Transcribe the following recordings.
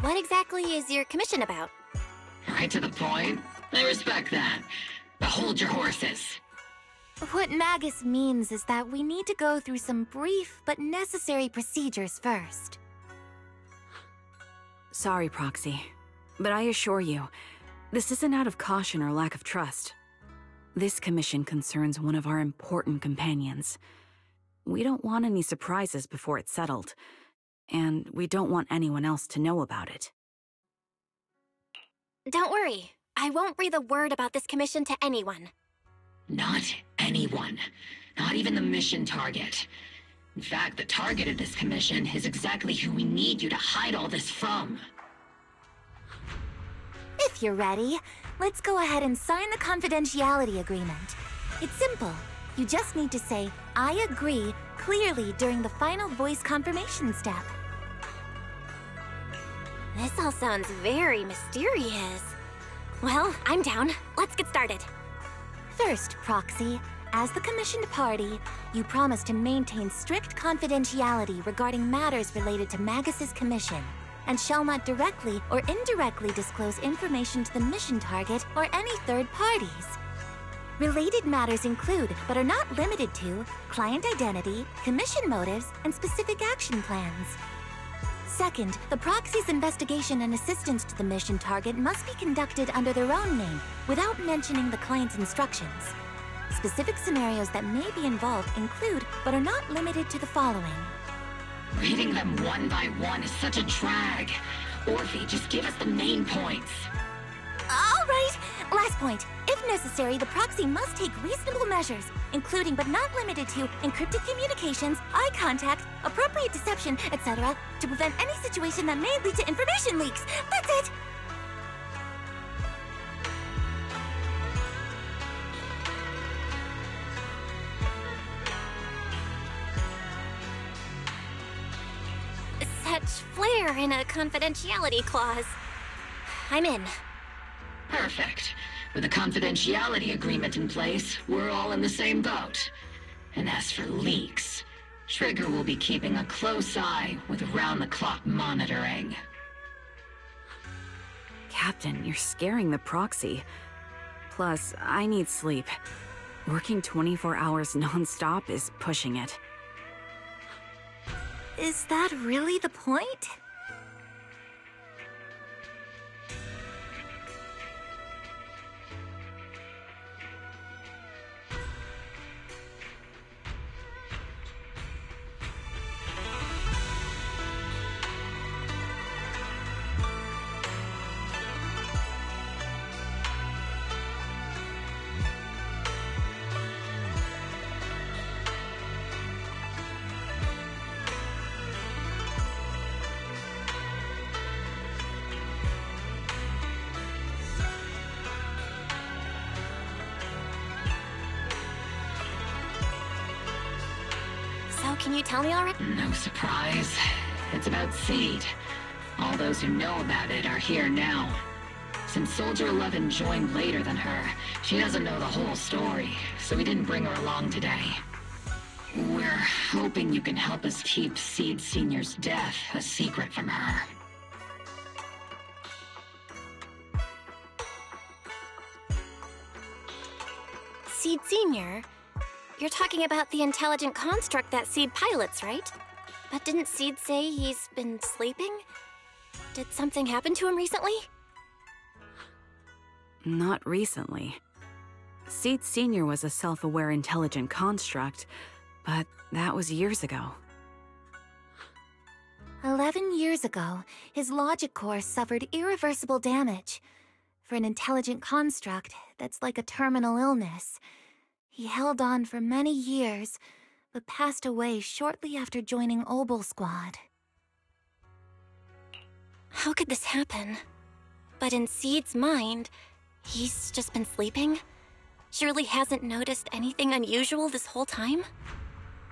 what exactly is your commission about? Right to the point. I respect that. But hold your horses. What Magus means is that we need to go through some brief but necessary procedures first. Sorry, Proxy, but I assure you, this isn't out of caution or lack of trust. This commission concerns one of our important companions. We don't want any surprises before it's settled, and we don't want anyone else to know about it. Don't worry, I won't breathe a word about this commission to anyone. Not anyone. Not even the mission target. In fact, the target of this commission is exactly who we need you to hide all this from. If you're ready, let's go ahead and sign the confidentiality agreement. It's simple. You just need to say, "I agree," clearly during the final voice confirmation step. This all sounds very mysterious. Well, I'm down. Let's get started. First, Proxy, as the commissioned party, you promise to maintain strict confidentiality regarding matters related to Magus's commission, and shall not directly or indirectly disclose information to the mission target or any third parties. Related matters include, but are not limited to, client identity, commission motives, and specific action plans. Second, the proxy's investigation and assistance to the mission target must be conducted under their own name, without mentioning the client's instructions. Specific scenarios that may be involved include, but are not limited to the following. Reading them one by one is such a drag. Orphe, just give us the main points. All right, last point. If necessary, the proxy must take reasonable measures, including but not limited to encrypted communications, eye contact, appropriate deception, etc., to prevent any situation that may lead to information leaks. That's it! Such flair in a confidentiality clause. I'm in. Perfect. With a confidentiality agreement in place, we're all in the same boat. And as for leaks, Trigger will be keeping a close eye with round-the-clock monitoring. Captain, you're scaring the proxy. Plus, I need sleep. Working 24 hours non-stop is pushing it. Is that really the point? Can you tell me already? No surprise. It's about Seed. All those who know about it are here now. Since Soldier 11 joined later than her, she doesn't know the whole story, so we didn't bring her along today. We're hoping you can help us keep Seed Senior's death a secret from her. Seed Senior? You're talking about the intelligent construct that Seed pilots, right? But didn't Seed say he's been sleeping? Did something happen to him recently? Not recently. Seed Senior was a self-aware intelligent construct, but that was years ago. 11 years ago, his logic core suffered irreversible damage. For an intelligent construct, that's like a terminal illness. He held on for many years, but passed away shortly after joining Obel Squad. How could this happen? But in Seed's mind, he's just been sleeping? Surely hasn't noticed anything unusual this whole time?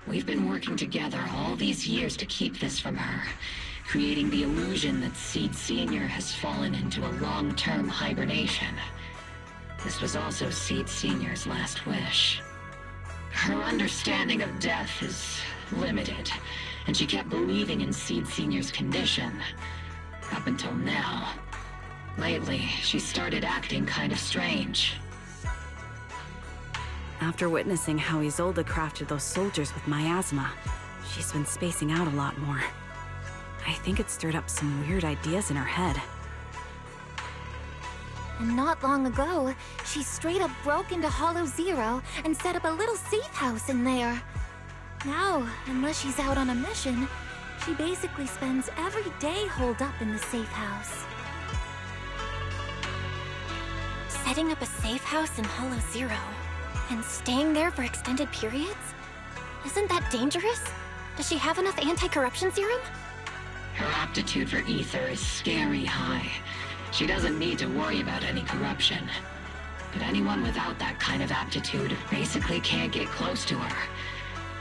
We've been working together all these years to keep this from her, creating the illusion that Seed Senior has fallen into a long-term hibernation. This was also Seed Senior's last wish. Her understanding of death is limited, and she kept believing in Seed Senior's condition. up until now. Lately, she started acting kind of strange. After witnessing how Isolde crafted those soldiers with miasma, she's been spacing out a lot more. I think it stirred up some weird ideas in her head. And not long ago, she straight up broke into Hollow Zero and set up a little safe house in there. Now, unless she's out on a mission, she basically spends every day holed up in the safe house. Setting up a safe house in Hollow Zero and staying there for extended periods? Isn't that dangerous? Does she have enough anti-corruption serum? Her aptitude for ether is scary high. She doesn't need to worry about any corruption. But anyone without that kind of aptitude basically can't get close to her.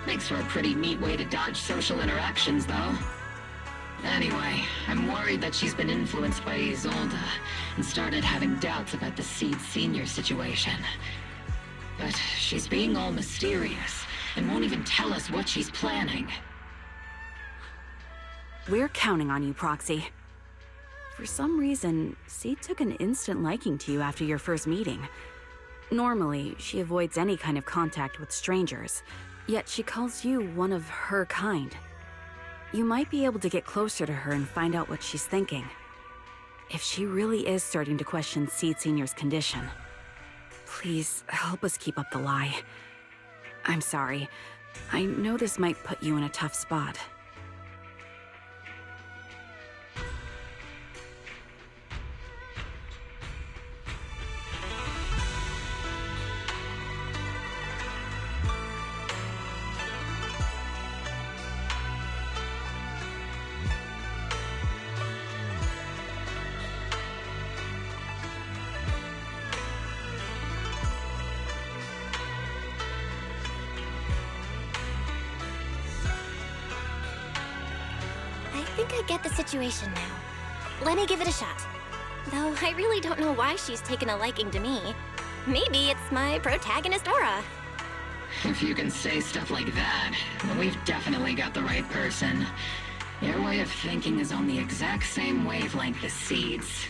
Makes for a pretty neat way to dodge social interactions, though. Anyway, I'm worried that she's been influenced by Isolde and started having doubts about the Seed Senior situation. But she's being all mysterious and won't even tell us what she's planning. We're counting on you, Proxy. For some reason, Seed took an instant liking to you after your first meeting. Normally, she avoids any kind of contact with strangers, yet she calls you one of her kind. You might be able to get closer to her and find out what she's thinking. If she really is starting to question Seed Senior's condition, please help us keep up the lie. I'm sorry. I know this might put you in a tough spot. I think I get the situation now. Let me give it a shot. Though I really don't know why she's taken a liking to me. Maybe it's my protagonist aura. If you can say stuff like that, then we've definitely got the right person. Your way of thinking is on the exact same wavelength as Seed's.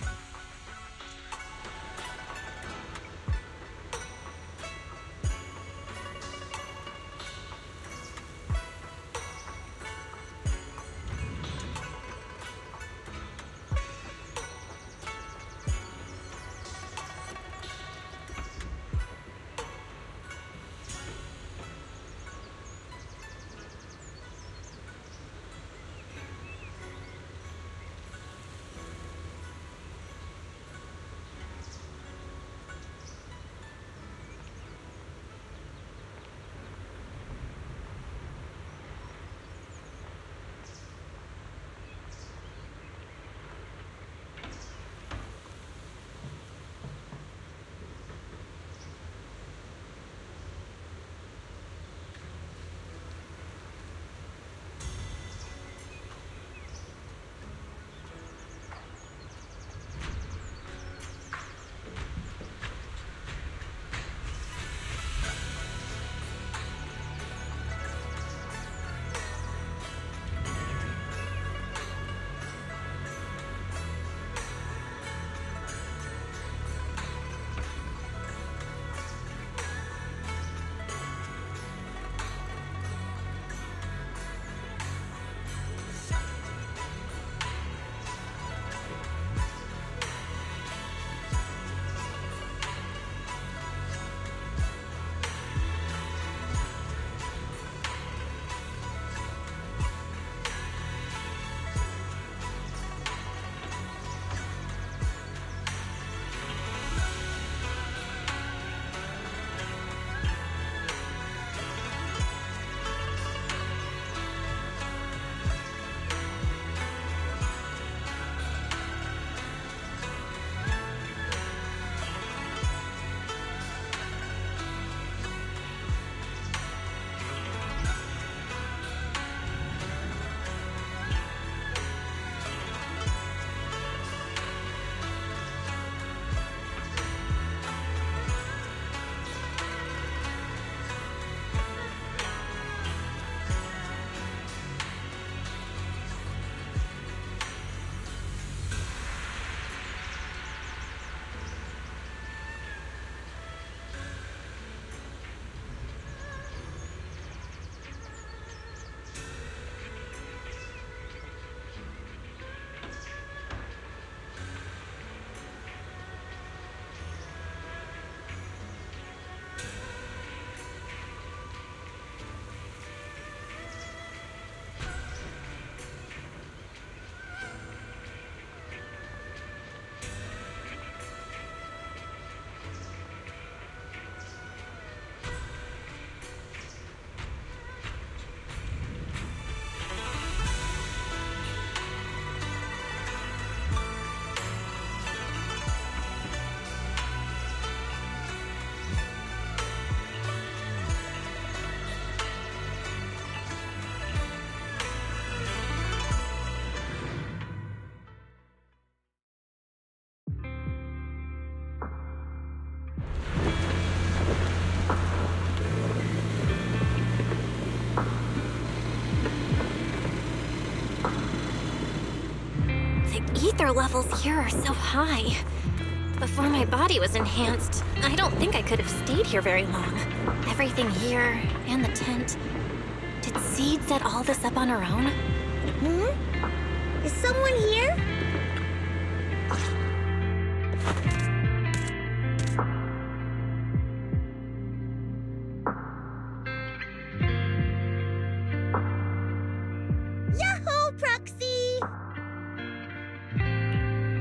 ether levels here are so high. Before my body was enhanced, I don't think I could have stayed here very long. Everything here, and the tent. Did Seed set all this up on her own? Is someone here? Yahoo, Proxy!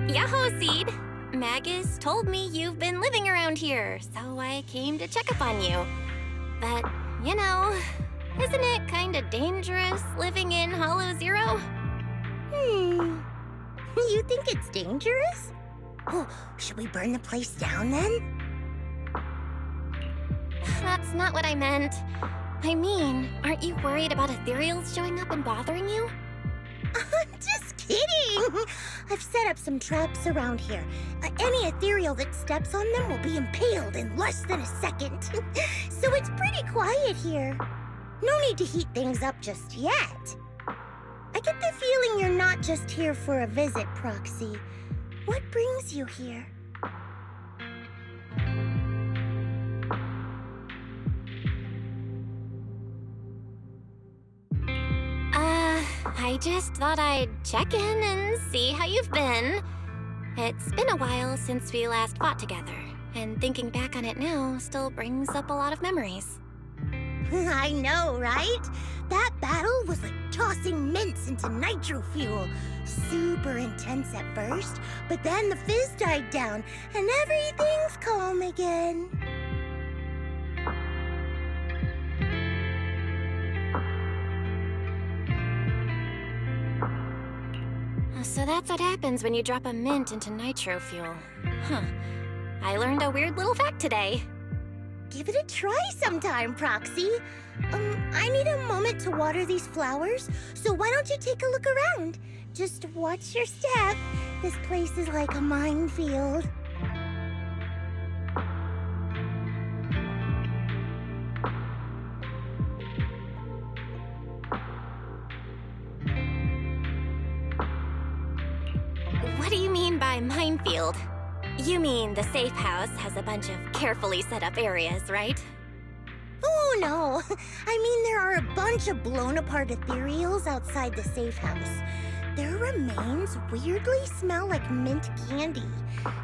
Yahoo, Seed! Magus told me you've been living around here, so I came to check up on you. But, you know, isn't it kinda dangerous living in Hollow Zero? You think it's dangerous? Oh, should we burn the place down then? That's not what I meant. I mean, aren't you worried about ethereals showing up and bothering you? I'm just kidding! I've set up some traps around here. Any ethereal that steps on them will be impaled in less than a second. So it's pretty quiet here. No need to heat things up just yet. I get the feeling you're not just here for a visit, Proxy. What brings you here? I just thought I'd check in and see how you've been. It's been a while since we last fought together, and thinking back on it now still brings up a lot of memories. I know, right? That battle was like tossing mints into nitro fuel. Super intense at first, but then the fizz died down, and everything's calm again. So that's what happens when you drop a mint into nitro fuel. Huh. I learned a weird little fact today. Give it a try sometime, Proxy. I need a moment to water these flowers, so why don't you take a look around? Just watch your step. This place is like a minefield. What do you mean by minefield? You mean the safe house has a bunch of carefully set up areas, right? Oh, no. I mean, there are a bunch of blown-apart ethereals outside the safe house. Their remains weirdly smell like mint candy.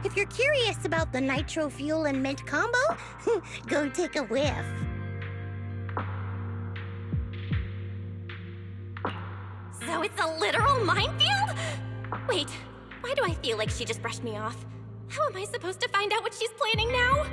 If you're curious about the nitro fuel and mint combo, go take a whiff. So it's a literal minefield? Wait, why do I feel like she just brushed me off? How am I supposed to find out what she's planning now?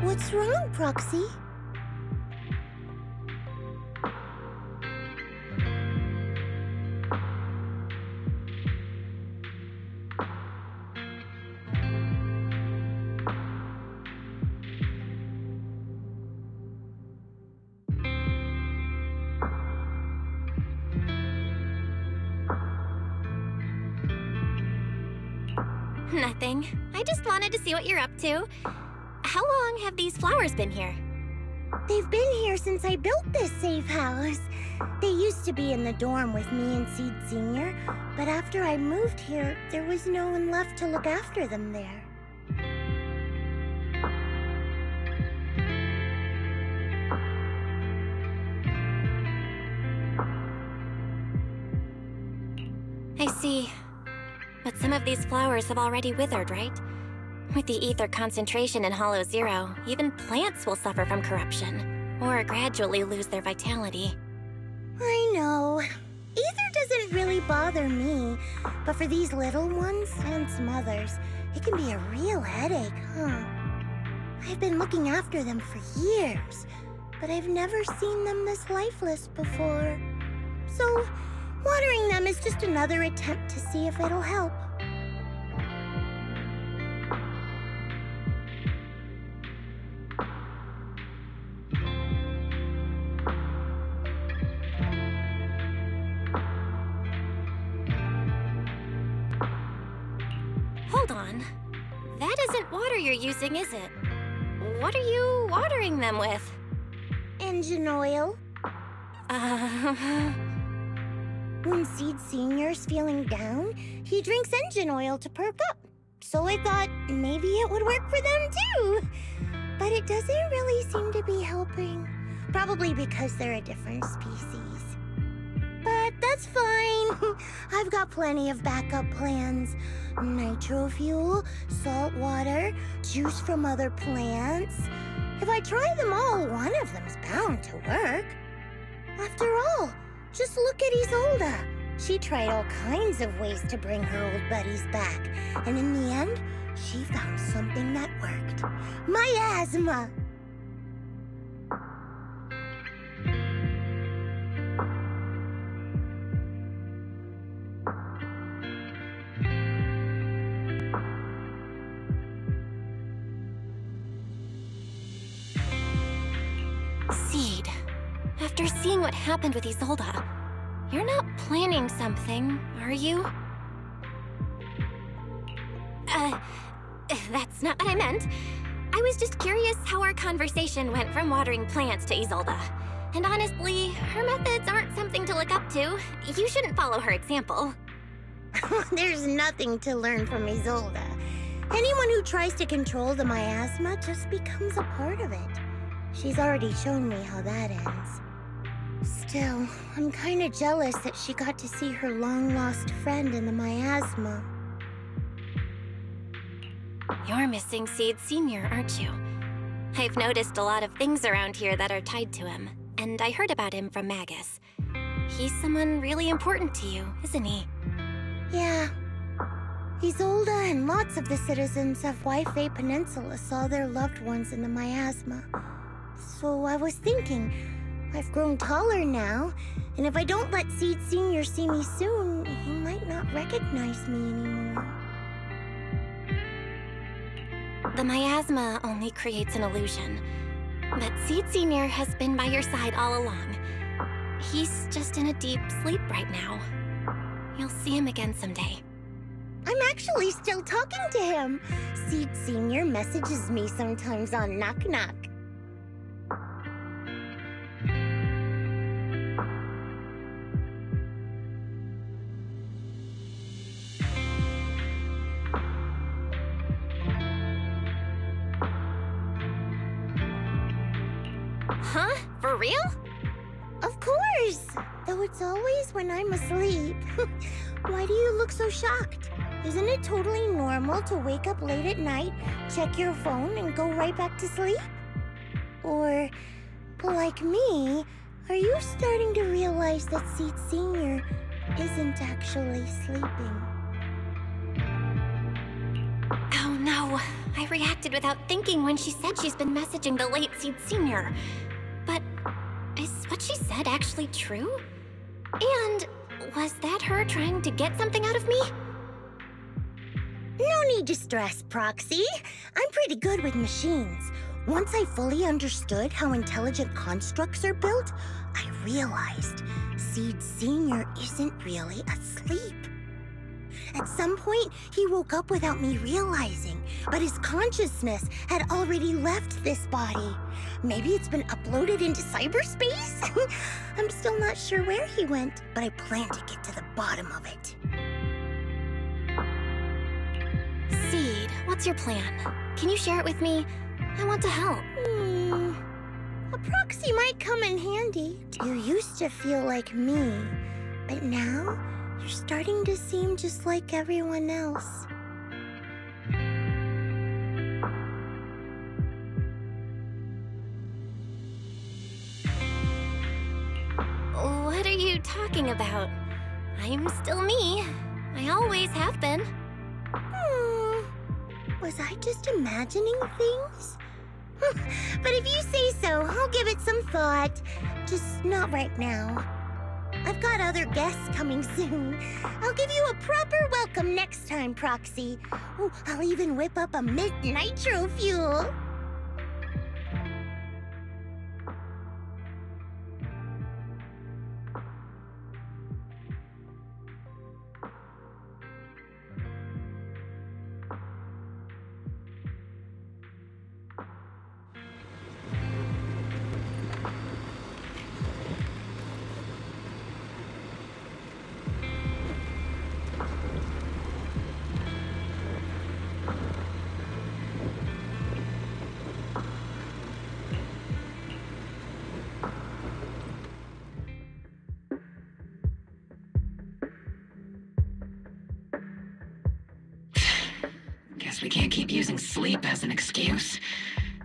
What's wrong, Proxy? Nothing. I just wanted to see what you're up to. How long have these flowers been here? They've been here since I built this safe house. They used to be in the dorm with me and Seed Senior, but after I moved here, there was no one left to look after them there. I see. But some of these flowers have already withered, right? With the ether concentration in Hollow Zero, even plants will suffer from corruption, or gradually lose their vitality. I know. Ether doesn't really bother me, but for these little ones and some others, it can be a real headache, huh? I've been looking after them for years, but I've never seen them this lifeless before. So, watering them is just another attempt to see if it'll help. Hold on. That isn't water you're using, is it? What are you watering them with? Engine oil. When Seed Senior's feeling down, he drinks engine oil to perk up. So I thought maybe it would work for them too. But it doesn't really seem to be helping. Probably because they're a different species. But that's fine. I've got plenty of backup plans. Nitro fuel, salt water, juice from other plants. If I try them all, one of them's bound to work. After all, just look at Isolde. She tried all kinds of ways to bring her old buddies back. And in the end, she found something that worked. Miasma! Seed, after seeing what happened with Isolde, you're not planning something, are you? That's not what I meant. I was just curious how our conversation went from watering plants to Isolde. And honestly, her methods aren't something to look up to. You shouldn't follow her example. There's nothing to learn from Isolde. Anyone who tries to control the miasma just becomes a part of it. She's already shown me how that ends. Still, I'm kinda jealous that she got to see her long-lost friend in the miasma. You're missing Seed Senior, aren't you? I've noticed a lot of things around here that are tied to him, and I heard about him from Magus. He's someone really important to you, isn't he? Yeah. Isolde and lots of the citizens of Wi-Fi Peninsula saw their loved ones in the miasma. So I was thinking, I've grown taller now, and if I don't let Seed Senior see me soon, he might not recognize me anymore. The miasma only creates an illusion, but Seed Senior has been by your side all along. He's just in a deep sleep right now. You'll see him again someday. I'm actually still talking to him. Seed Senior messages me sometimes on Knock Knock. Huh? For real? Of course! Though it's always when I'm asleep. Why do you look so shocked? Isn't it totally normal to wake up late at night, check your phone, and go right back to sleep? Or, like me, are you starting to realize that Seed Senior isn't actually sleeping? Oh no, I reacted without thinking when she said she's been messaging the late Seed Senior. But is what she said actually true? And was that her trying to get something out of me? No need to stress, Proxy. I'm pretty good with machines. Once I fully understood how intelligent constructs are built, I realized Seed Senior isn't really asleep. At some point, he woke up without me realizing, but his consciousness had already left this body. Maybe it's been uploaded into cyberspace? I'm still not sure where he went, but I plan to get to the bottom of it. Seed, what's your plan? Can you share it with me? I want to help. A proxy might come in handy. You used to feel like me, but now you're starting to seem just like everyone else. What are you talking about? I'm still me. I always have been. Was I just imagining things? But if you say so, I'll give it some thought. Just not right now. I've got other guests coming soon. I'll give you a proper welcome next time, Proxy. Oh, I'll even whip up a mint nitro fuel. Guess we can't keep using sleep as an excuse.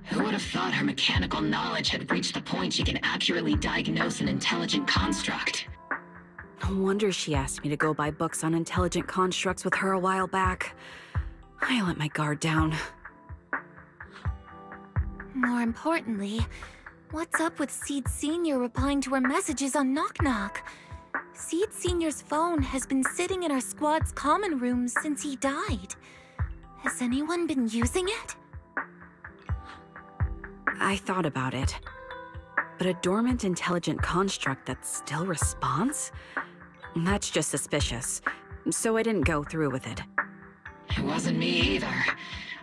Who would have thought her mechanical knowledge had reached the point she can accurately diagnose an intelligent construct? No wonder she asked me to go buy books on intelligent constructs with her a while back. I let my guard down. More importantly, what's up with Seed Sr. replying to her messages on Knock Knock? Seed Sr.'s phone has been sitting in our squad's common room since he died. Has anyone been using it? I thought about it. But a dormant intelligent construct that still responds? That's just suspicious. So I didn't go through with it. It wasn't me either.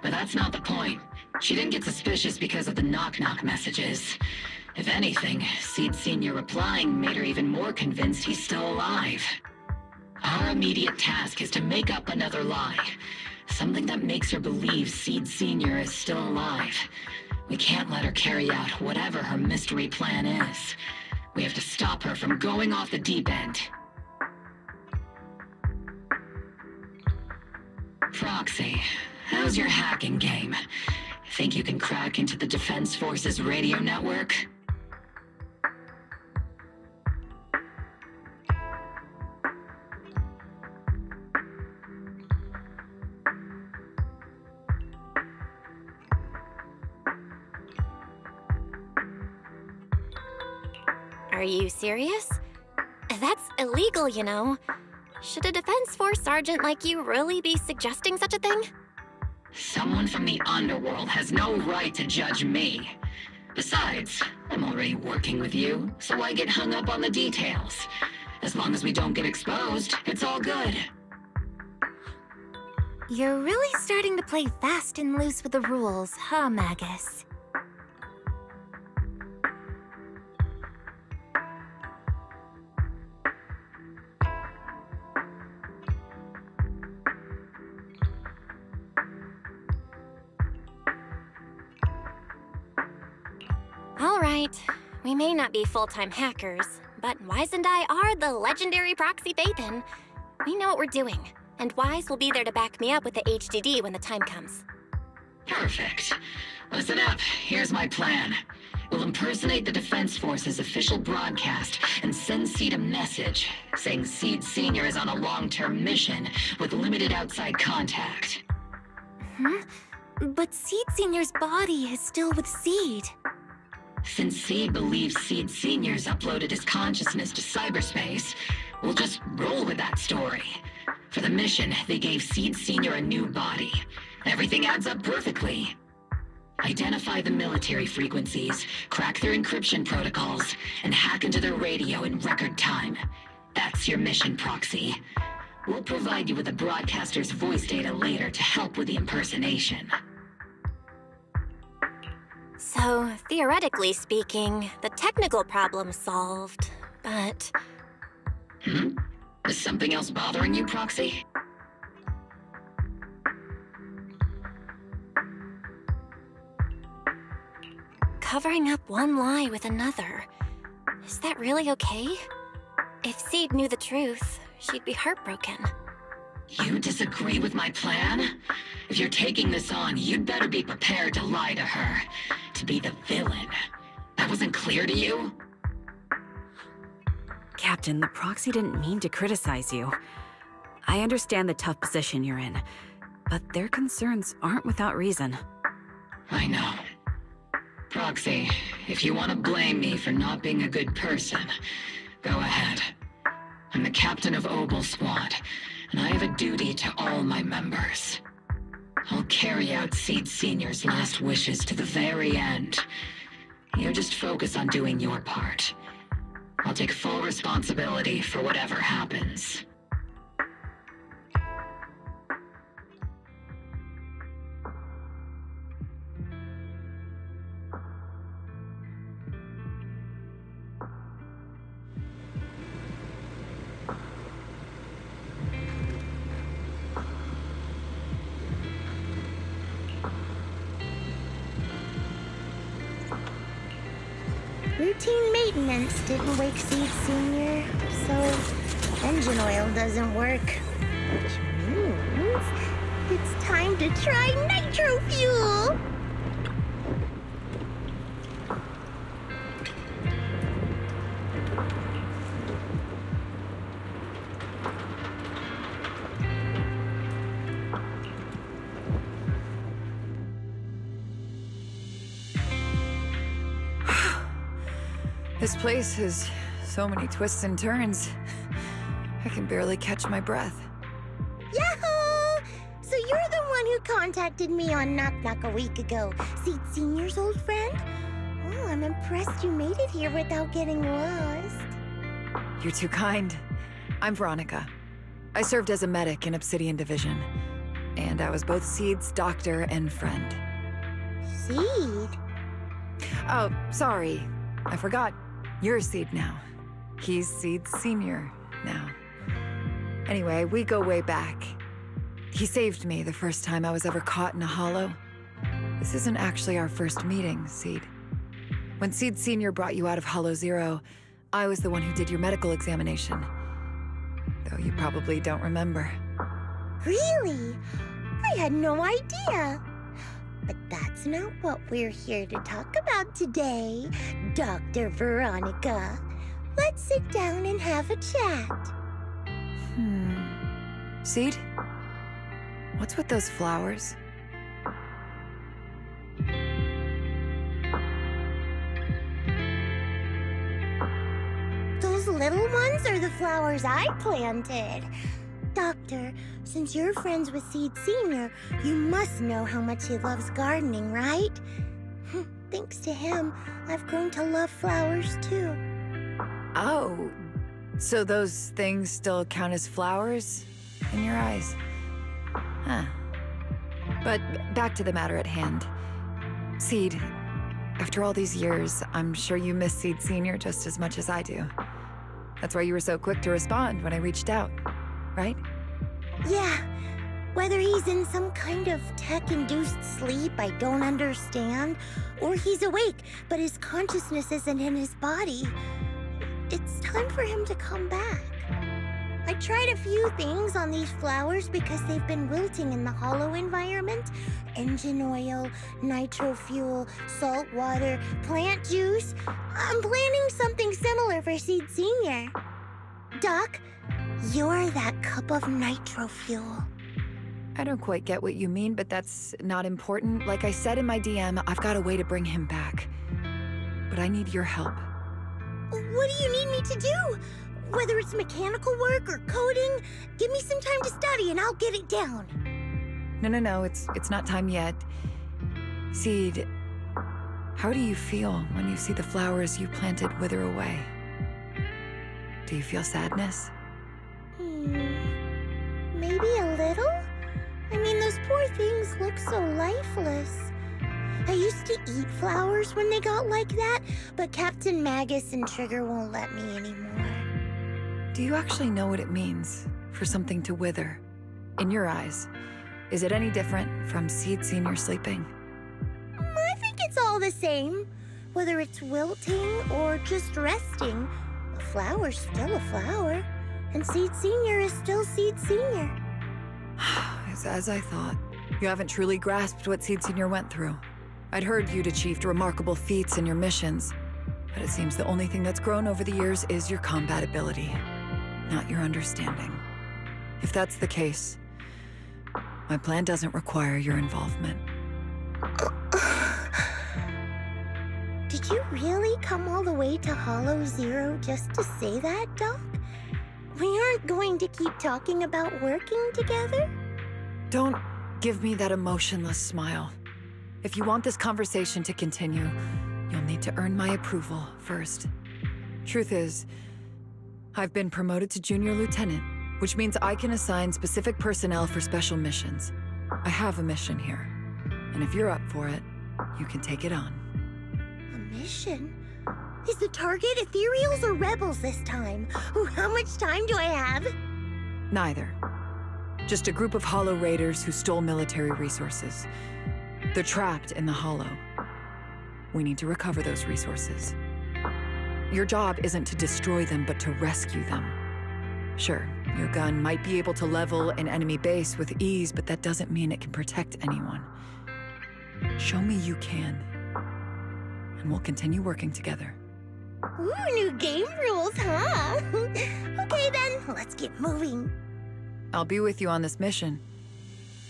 But that's not the point. She didn't get suspicious because of the knock-knock messages. If anything, Seed Sr. replying made her even more convinced he's still alive. Our immediate task is to make up another lie. Something that makes her believe Seed Sr. is still alive. We can't let her carry out whatever her mystery plan is. We have to stop her from going off the deep end. Proxy, how's your hacking game? Think you can crack into the Defense Force's radio network? Are you serious? That's illegal, you know. Should a Defense Force sergeant like you really be suggesting such a thing? Someone from the underworld has no right to judge me. Besides, I'm already working with you, so why get hung up on the details? As long as we don't get exposed, it's all good. You're really starting to play fast and loose with the rules, huh, Magus? Alright, we may not be full-time hackers, but Wise and I are the legendary Proxy Phaethon. We know what we're doing, and Wise will be there to back me up with the HDD when the time comes. Perfect. Listen up, here's my plan. We'll impersonate the Defense Force's official broadcast and send Seed a message saying Seed Sr. is on a long-term mission with limited outside contact. But Seed Sr.'s body is still with Seed. Since Seed believes Seed Sr.'s uploaded his consciousness to cyberspace, we'll just roll with that story. For the mission, they gave Seed Sr. a new body. Everything adds up perfectly. Identify the military frequencies, crack their encryption protocols, and hack into their radio in record time. That's your mission, Proxy. We'll provide you with the broadcaster's voice data later to help with the impersonation. So, theoretically speaking, the technical problem's solved, but... Is something else bothering you, Proxy? Covering up one lie with another. Is that really okay? If Seed knew the truth, she'd be heartbroken. You disagree with my plan? If you're taking this on, you'd better be prepared to lie to her. To be the villain. That wasn't clear to you? Captain, the Proxy didn't mean to criticize you. I understand the tough position you're in, but their concerns aren't without reason. I know. Proxy, if you want to blame me for not being a good person, go ahead. I'm the captain of Obel Squad, and I have a duty to all my members. I'll carry out Seed Senior's last wishes to the very end. You just focus on doing your part. I'll take full responsibility for whatever happens. Routine maintenance didn't wake Seed Senior, so engine oil doesn't work. Which means it's time to try nitro fuel! This place has so many twists and turns. I can barely catch my breath. Yahoo! So you're the one who contacted me on Knock Knock a week ago. Seed Senior's old friend? Oh, I'm impressed you made it here without getting lost. You're too kind. I'm Veronica. I served as a medic in Obsidian Division. And I was both Seed's doctor and friend. Seed? Oh, sorry. I forgot. You're Seed now. He's Seed Senior now. Anyway, we go way back. He saved me the first time I was ever caught in a hollow. This isn't actually our first meeting, Seed. When Seed Senior brought you out of Hollow Zero, I was the one who did your medical examination. Though you probably don't remember. Really? I had no idea. But that's not what we're here to talk about today, Dr. Veronica. Let's sit down and have a chat. Seed? What's with those flowers? Those little ones are the flowers I planted. Doctor, since you're friends with Seed Senior, you must know how much he loves gardening, right? Thanks to him, I've grown to love flowers too. Oh, so those things still count as flowers in your eyes? Huh. But back to the matter at hand. Seed, after all these years, I'm sure you miss Seed Senior just as much as I do. That's why you were so quick to respond when I reached out, right? Yeah. Whether he's in some kind of tech-induced sleep I don't understand, or he's awake, but his consciousness isn't in his body, it's time for him to come back. I tried a few things on these flowers because they've been wilting in the hollow environment. Engine oil, nitro fuel, salt water, plant juice. I'm planning something similar for Seed Senior. Doc, you're that cup of nitro fuel. I don't quite get what you mean, but that's not important. Like I said in my DM, I've got a way to bring him back. But I need your help. What do you need me to do? Whether it's mechanical work or coding, give me some time to study and I'll get it down. No, it's not time yet. Seed, how do you feel when you see the flowers you planted wither away? Do you feel sadness? things look so lifeless. I used to eat flowers when they got like that, but Captain Magus and Trigger won't let me anymore. Do you actually know what it means for something to wither? In your eyes, is it any different from Seed Senior sleeping? I think it's all the same. Whether it's wilting or just resting, a flower's still a flower, and Seed Senior is still Seed Senior. It's as I thought. You haven't truly grasped what Seed Senior went through. I'd heard you'd achieved remarkable feats in your missions, but it seems the only thing that's grown over the years is your combat ability, not your understanding. If that's the case, my plan doesn't require your involvement. Did you really come all the way to Hollow Zero just to say that, Doc? We aren't going to keep talking about working together? Don't give me that emotionless smile. If you want this conversation to continue, you'll need to earn my approval first. Truth is, I've been promoted to Junior Lieutenant, which means I can assign specific personnel for special missions. I have a mission here, and if you're up for it, you can take it on. A mission? Is the target Ethereals or Rebels this time? Ooh, how much time do I have? Neither. Just a group of Hollow Raiders who stole military resources. They're trapped in the Hollow. We need to recover those resources. Your job isn't to destroy them, but to rescue them. Sure, your gun might be able to level an enemy base with ease, but that doesn't mean it can protect anyone. Show me you can, and we'll continue working together. Ooh, new game rules, huh? Okay then, let's get moving. I'll be with you on this mission,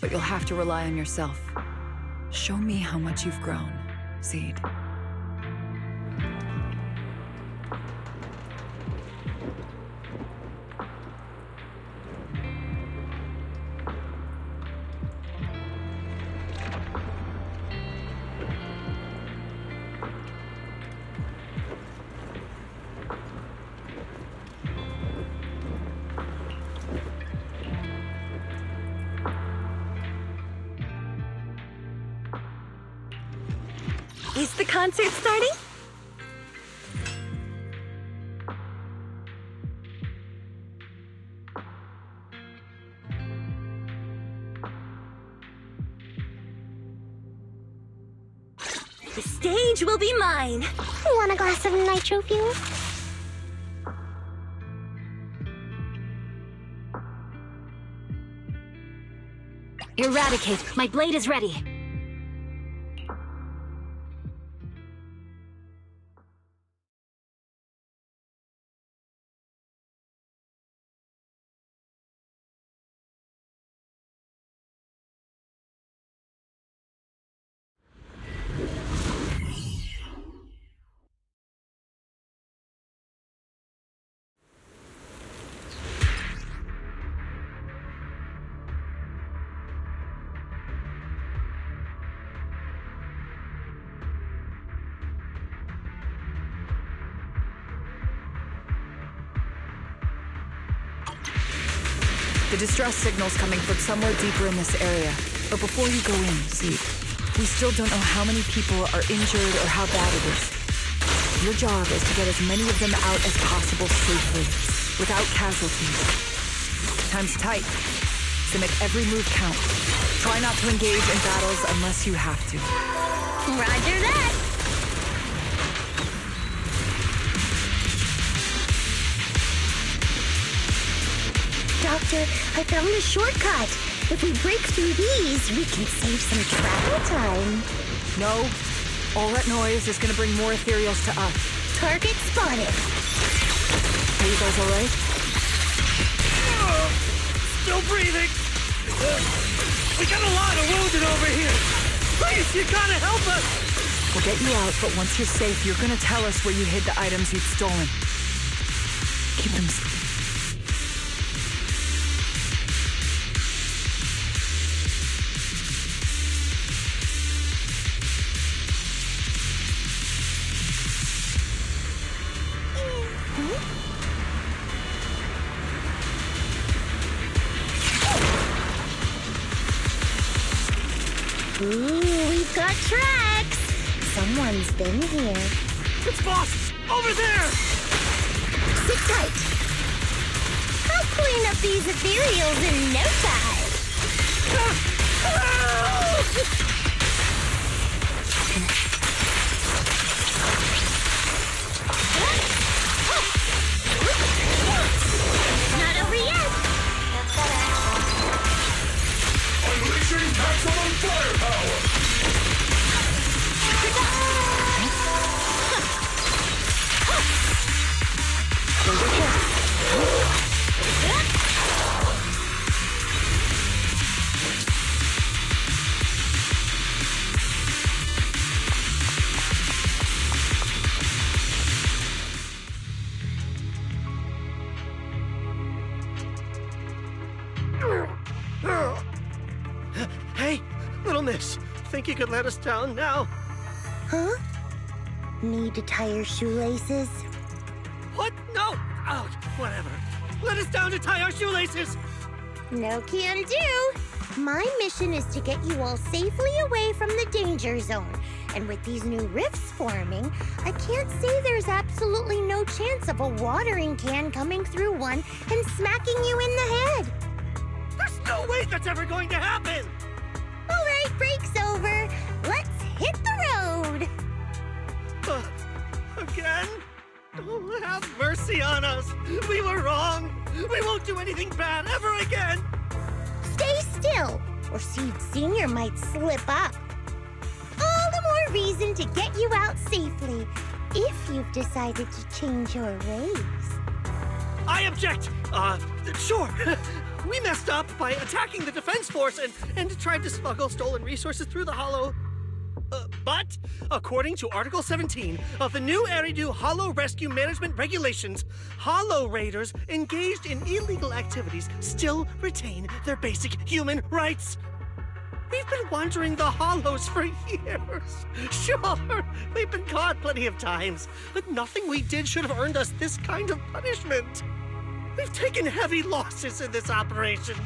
but you'll have to rely on yourself. Show me how much you've grown, Seed. Is the concert starting? The stage will be mine. You want a glass of nitro fuel? Eradicate. My blade is ready. The distress signal's coming from somewhere deeper in this area. But before you go in, Seed, we still don't know how many people are injured or how bad it is. Your job is to get as many of them out as possible safely, without casualties. Time's tight, so make every move count. Try not to engage in battles unless you have to. Roger that! Doctor, I found a shortcut. If we break through these, we can save some travel time. No. All that noise is gonna bring more ethereals to us. Target spotted. Are you guys alright? Still breathing. We got a lot of wounded over here. Please, you gotta help us. We'll get you out, but once you're safe, you're gonna tell us where you hid the items you'd stolen. Keep them safe. got tracks! Someone's been here. It's Boss! Over there! Sit tight. I'll clean up these ethereals in no time. Not over yet. Unleashing maximum firepower! Hey, little miss. Think you could let us down now? Huh? Need to tie your shoelaces? What? No! Oh, whatever. Let us down to tie our shoelaces! No can do. My mission is to get you all safely away from the danger zone. And with these new rifts forming, I can't say there's absolutely no chance of a watering can coming through one and smacking you in the head. There's no way that's ever going to happen! All right, break's over. Let's hit the road. Again? Oh, have mercy on us. We were wrong. We won't do anything bad ever again. Stay still, or Seed Senior might slip up. All the more reason to get you out safely, if you've decided to change your ways. I object. Sure. We messed up by attacking the defense force and tried to smuggle stolen resources through the Hollow. But, according to Article 17 of the new Eridu Hollow Rescue Management Regulations, Hollow Raiders engaged in illegal activities still retain their basic human rights. We've been wandering the Hollows for years. Sure, we've been caught plenty of times, but nothing we did should have earned us this kind of punishment. We've taken heavy losses in this operation.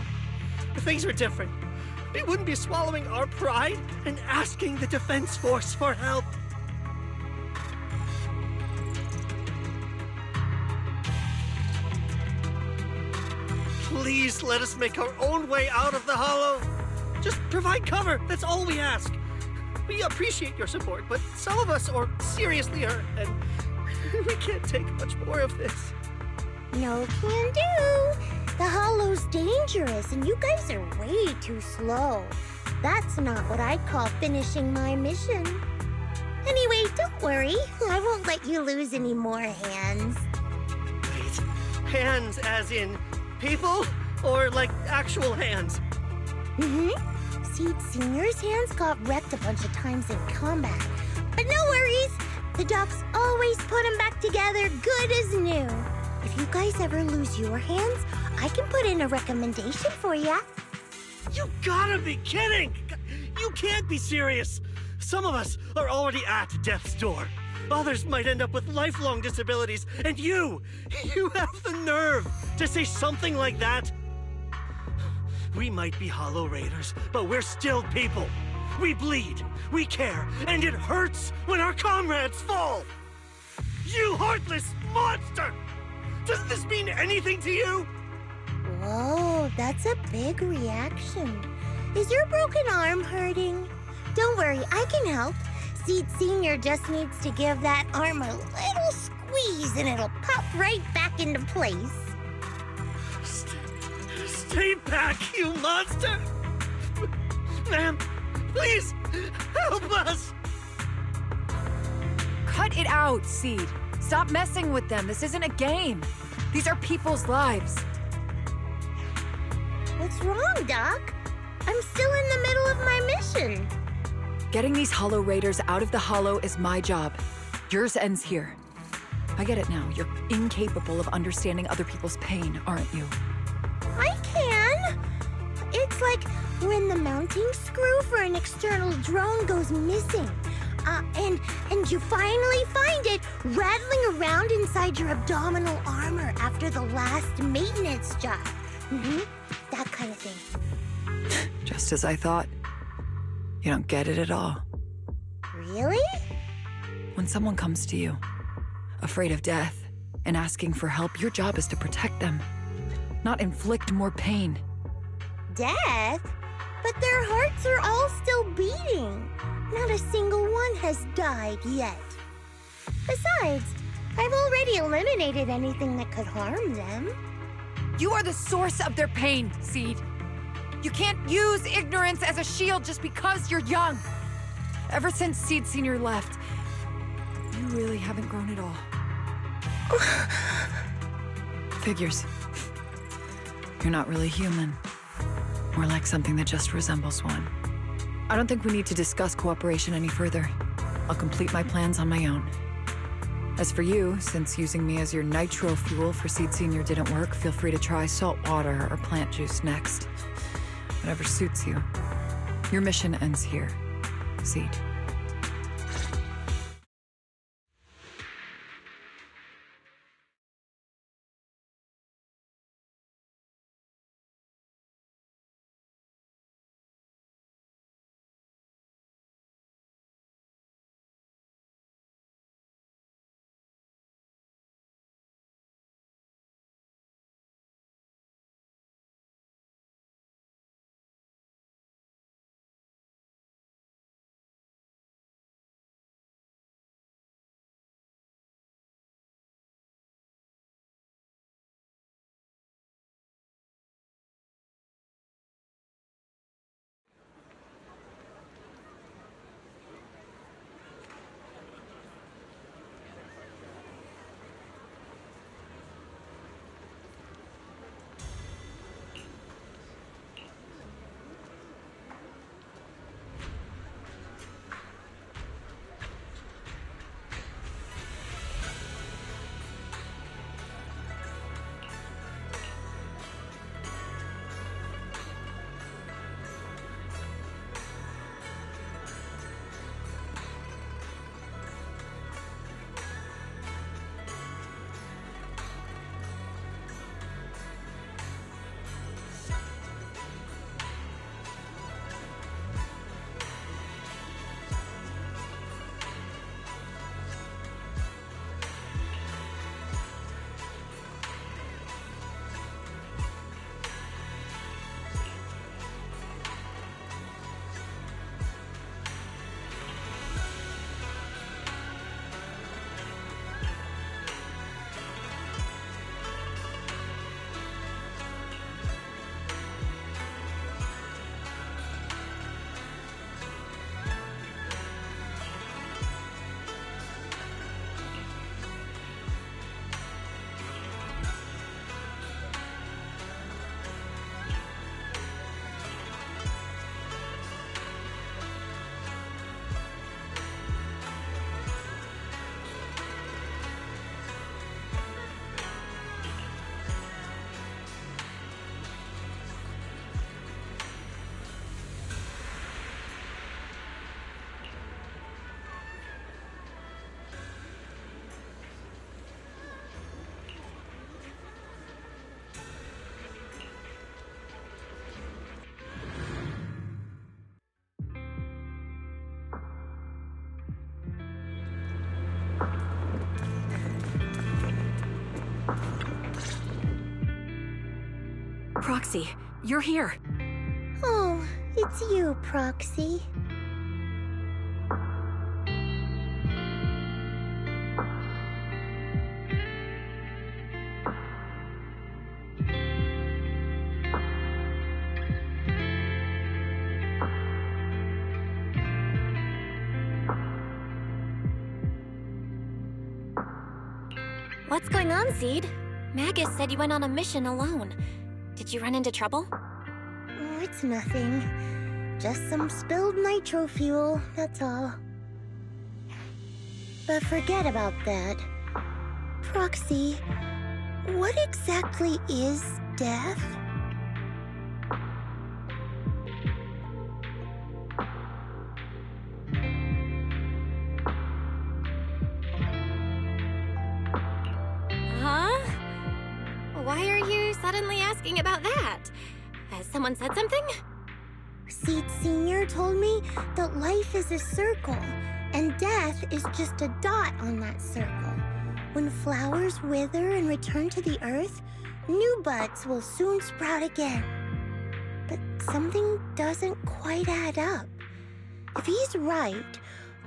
If things were different, we wouldn't be swallowing our pride and asking the Defense Force for help. Please let us make our own way out of the Hollow. Just provide cover, that's all we ask. We appreciate your support, but some of us are seriously hurt, and we can't take much more of this. No can do. The Hollow's dangerous, and you guys are way too slow. That's not what I'd call finishing my mission. Anyway, don't worry. I won't let you lose any more hands. Wait, hands as in people? Or like actual hands? Seed Senior's hands got wrecked a bunch of times in combat. But no worries. The docs always put them back together good as new. If you guys ever lose your hands, I can put in a recommendation for ya. You gotta be kidding! You can't be serious! Some of us are already at death's door. Others might end up with lifelong disabilities, and you have the nerve to say something like that? We might be Hollow Raiders, but we're still people. We bleed, we care, and it hurts when our comrades fall! You heartless monster! Does this mean anything to you? Whoa, that's a big reaction. Is your broken arm hurting? Don't worry, I can help. Seed Senior just needs to give that arm a little squeeze and it'll pop right back into place. Stay back, you monster! Ma'am, please, help us! Cut it out, Seed. Stop messing with them. This isn't a game. These are people's lives. What's wrong, Doc? I'm still in the middle of my mission. Getting these Hollow Raiders out of the Hollow is my job. Yours ends here. I get it now. You're incapable of understanding other people's pain, aren't you? I can. It's like when the mounting screw for an external drone goes missing. And you finally find it rattling around inside your abdominal armor after the last maintenance job. That kind of thing. Just as I thought. You don't get it at all. Really? When someone comes to you, afraid of death, and asking for help, your job is to protect them, not inflict more pain. Death? But their hearts are all still beating. Not a single one has died yet. Besides, I've already eliminated anything that could harm them. You are the source of their pain, Seed. You can't use ignorance as a shield just because you're young. Ever since Seed Sr. left, you really haven't grown at all. Figures. You're not really human. More like something that just resembles one. I don't think we need to discuss cooperation any further. I'll complete my plans on my own. As for you, since using me as your nitro fuel for Seed Sr. didn't work, feel free to try salt water or plant juice next. Whatever suits you. Your mission ends here, Seed. Proxy, you're here. Oh, it's you, Proxy. What's going on, Seed? Magus said you went on a mission alone. Did you run into trouble? Oh, it's nothing. Just some spilled nitro fuel, that's all. But forget about that. Proxy, what exactly is death? Huh? Why are you suddenly asking about that? Has someone said something? Seed Sr. told me that life is a circle, And death is just a dot on that circle. When flowers wither and return to the earth, new buds will soon sprout again. But something doesn't quite add up. If he's right,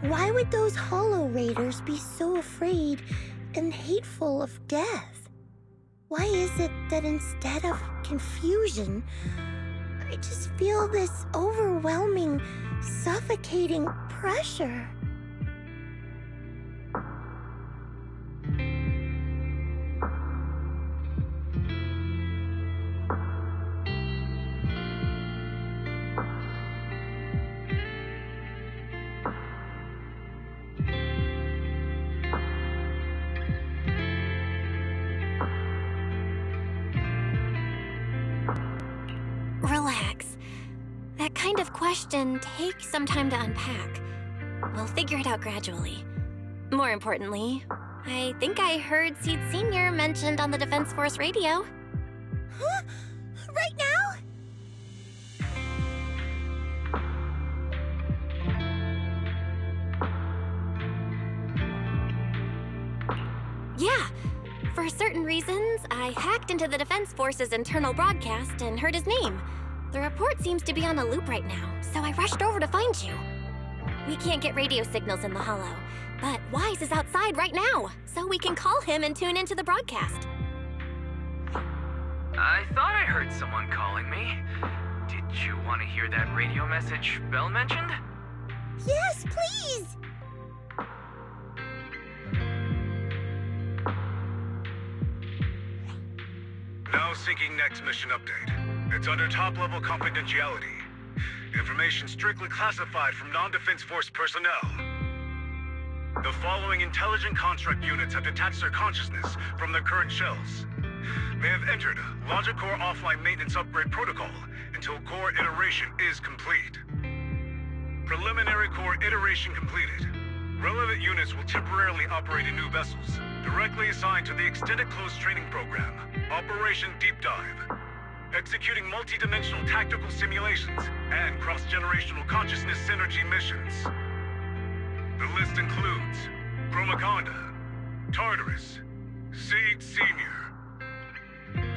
why would those Hollow Raiders be so afraid and hateful of death? Why is it that instead of confusion, I just feel this overwhelming, suffocating pressure? Relax. That kind of question takes some time to unpack. We'll figure it out gradually. More importantly, I think I heard Seed Sr. mentioned on the Defense Force radio. Huh? Right now? Yeah. For certain reasons, I hacked into the Defense Force's internal broadcast and heard his name. The report seems to be on a loop right now, so I rushed over to find you. We can't get radio signals in the Hollow, but Wise is outside right now, so we can call him and tune into the broadcast. I thought I heard someone calling me. Did you want to hear that radio message Belle mentioned? Yes, please! Now seeking next mission update. It's under top-level confidentiality. Information strictly classified from non-Defense Force personnel. The following intelligent construct units have detached their consciousness from their current shells. They have entered Logic Core offline maintenance upgrade protocol until core iteration is complete. Preliminary core iteration completed. Relevant units will temporarily operate in new vessels, directly assigned to the Extended Close Training Program, Operation Deep Dive, executing multi-dimensional tactical simulations and cross-generational consciousness synergy missions. The list includes Chromaconda, Tartarus, Seed Senior.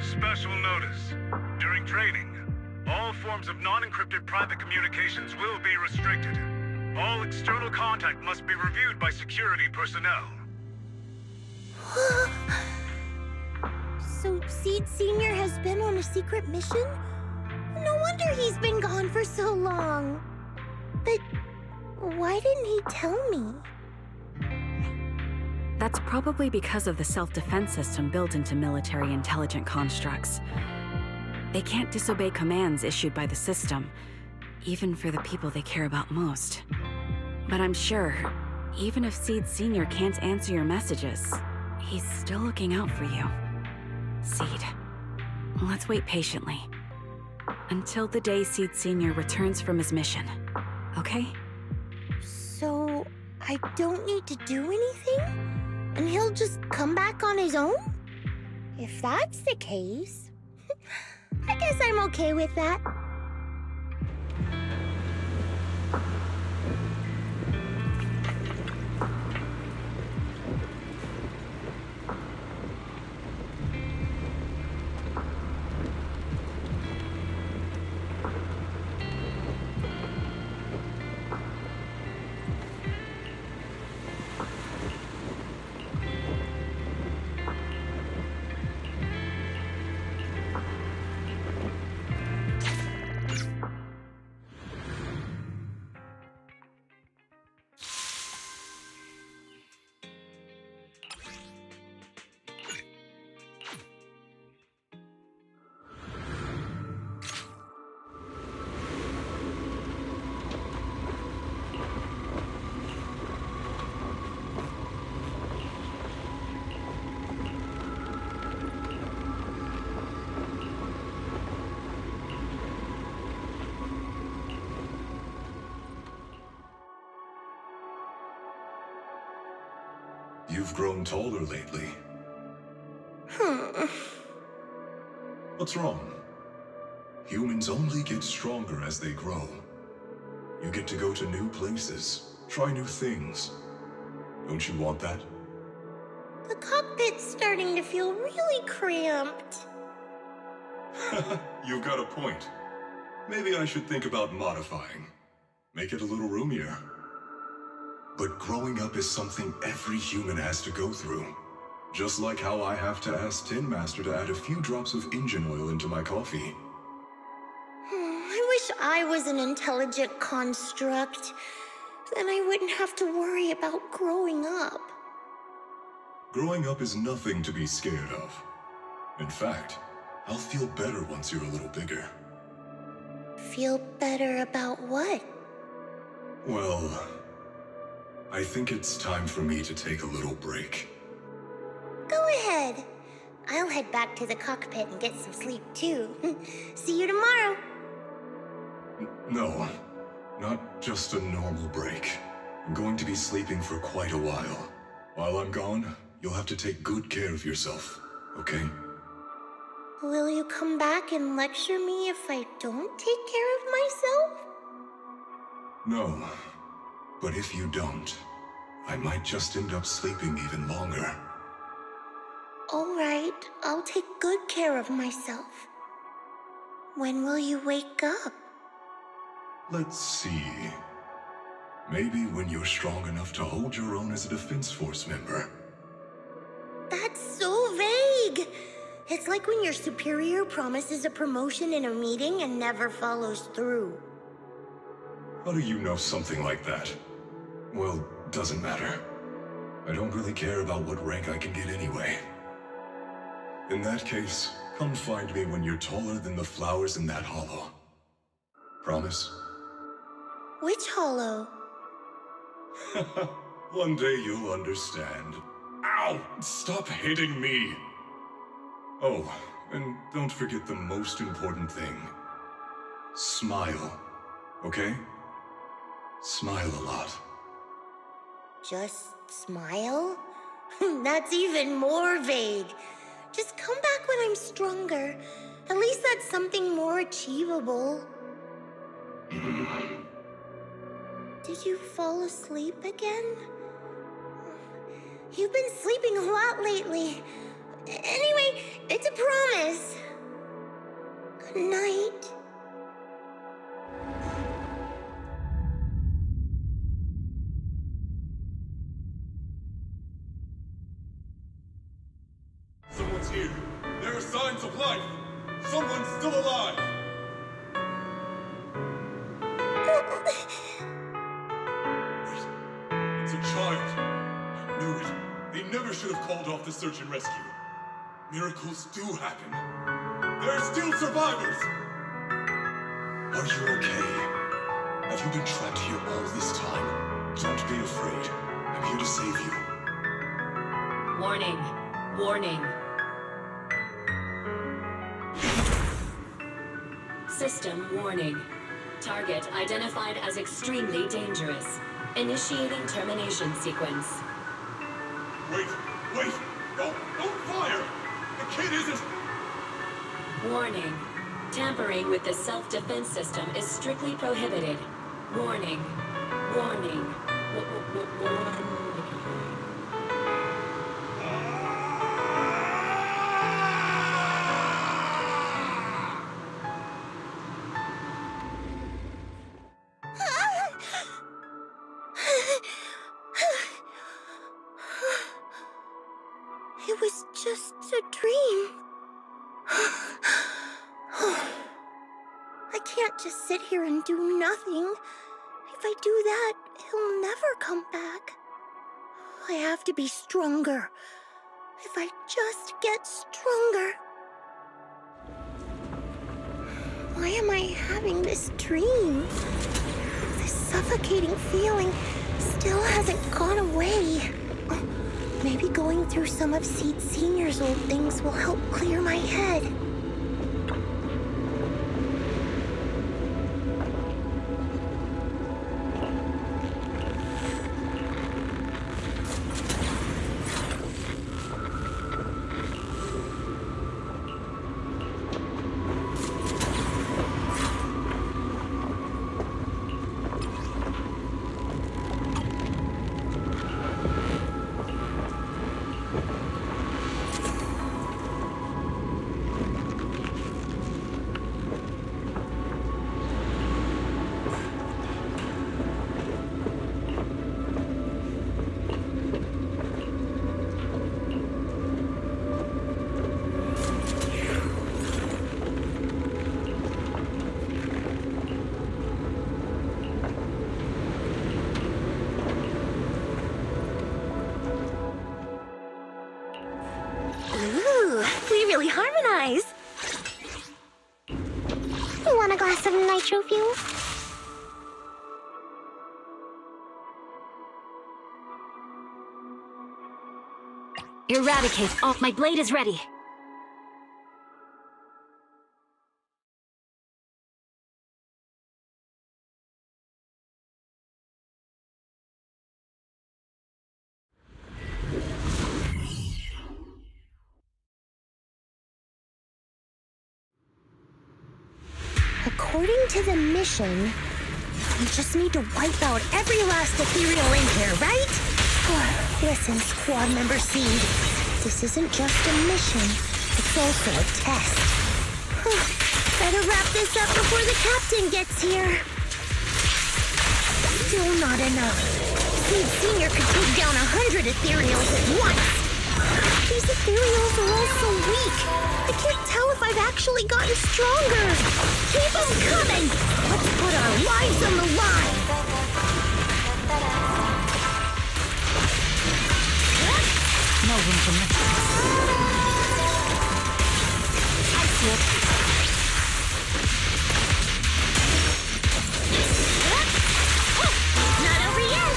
Special notice: during training, all forms of non-encrypted private communications will be restricted. All external contact must be reviewed by security personnel. So Seed Sr. has been on a secret mission? No wonder he's been gone for so long. But why didn't he tell me? That's probably because of the self-defense system built into military intelligent constructs. They can't disobey commands issued by the system, even for the people they care about most. But I'm sure, even if Seed Sr. can't answer your messages, he's still looking out for you. Seed, let's wait patiently. Until the day Seed Sr. returns from his mission, okay? So I don't need to do anything? And he'll just come back on his own? If that's the case, I guess I'm okay with that. You've grown taller lately. What's wrong? Humans only get stronger as they grow. You get to go to new places, Try new things. Don't you want that? The cockpit's starting to feel really cramped. You've got a point. Maybe I should think about modifying. Make it a little roomier. But growing up is something every human has to go through. Just like how I have to ask Tin Master to add a few drops of engine oil into my coffee. I wish I was an intelligent construct. Then I wouldn't have to worry about growing up. Growing up is nothing to be scared of. In fact, I'll feel better once you're a little bigger. Feel better about what? Well, I think it's time for me to take a little break. Go ahead. I'll head back to the cockpit and get some sleep too. See you tomorrow. No, not just a normal break. I'm going to be sleeping for quite a while. While I'm gone, you'll have to take good care of yourself, okay? Will you come back and lecture me if I don't take care of myself? No, but if you don't, I might just end up sleeping even longer. All right, I'll take good care of myself. When will you wake up? Let's see. Maybe when you're strong enough to hold your own as a Defense Force member. That's so vague! It's like when your superior promises a promotion in a meeting and never follows through. How do you know something like that? Well, doesn't matter. I don't really care about what rank I can get anyway. In that case, come find me when you're taller than the flowers in that hollow. Promise? Which hollow? One day you'll understand. Ow! Stop hitting me! Oh, and don't forget the most important thing. Smile, okay? Smile a lot. Just smile? That's even more vague. Just come back when I'm stronger. At least that's something more achievable. Did you fall asleep again? You've been sleeping a lot lately. Anyway, it's a promise. Good night. Someone's here. There are signs of life. Someone's still alive. Wait, it's a child. I knew it. They never should have called off the search and rescue. Miracles do happen. There are still survivors. Are you okay? Have you been trapped here all this time? Don't be afraid. I'm here to save you. Warning. Warning. System warning. Target identified as extremely dangerous. Initiating termination sequence. Wait! Don't fire! The kid isn't... Warning. Tampering with the self-defense system is strictly prohibited. Warning. Warning. Warning. It was just a dream. I can't just sit here and do nothing. If I do that, he'll never come back. I have to be stronger. If I just get stronger. Why am I having this dream? This suffocating feeling still hasn't gone away. Maybe going through some of Seed Senior's old things will help clear my head. really harmonize. You want a glass of nitro fuel? Eradicate. Oh, my blade is ready. According to the mission, we just need to wipe out every last ethereal in here, right? Listen, Squad Member Seed. This isn't just a mission, it's also a test. Better wrap this up before the captain gets here. Still not enough. Seed Senior could take down 100 ethereals at once. These ethereals are all so weak. I can't tell if I've actually gotten stronger. Keep them coming! Let's put our lives on the line! No room for mixing. I see it. Not over yet!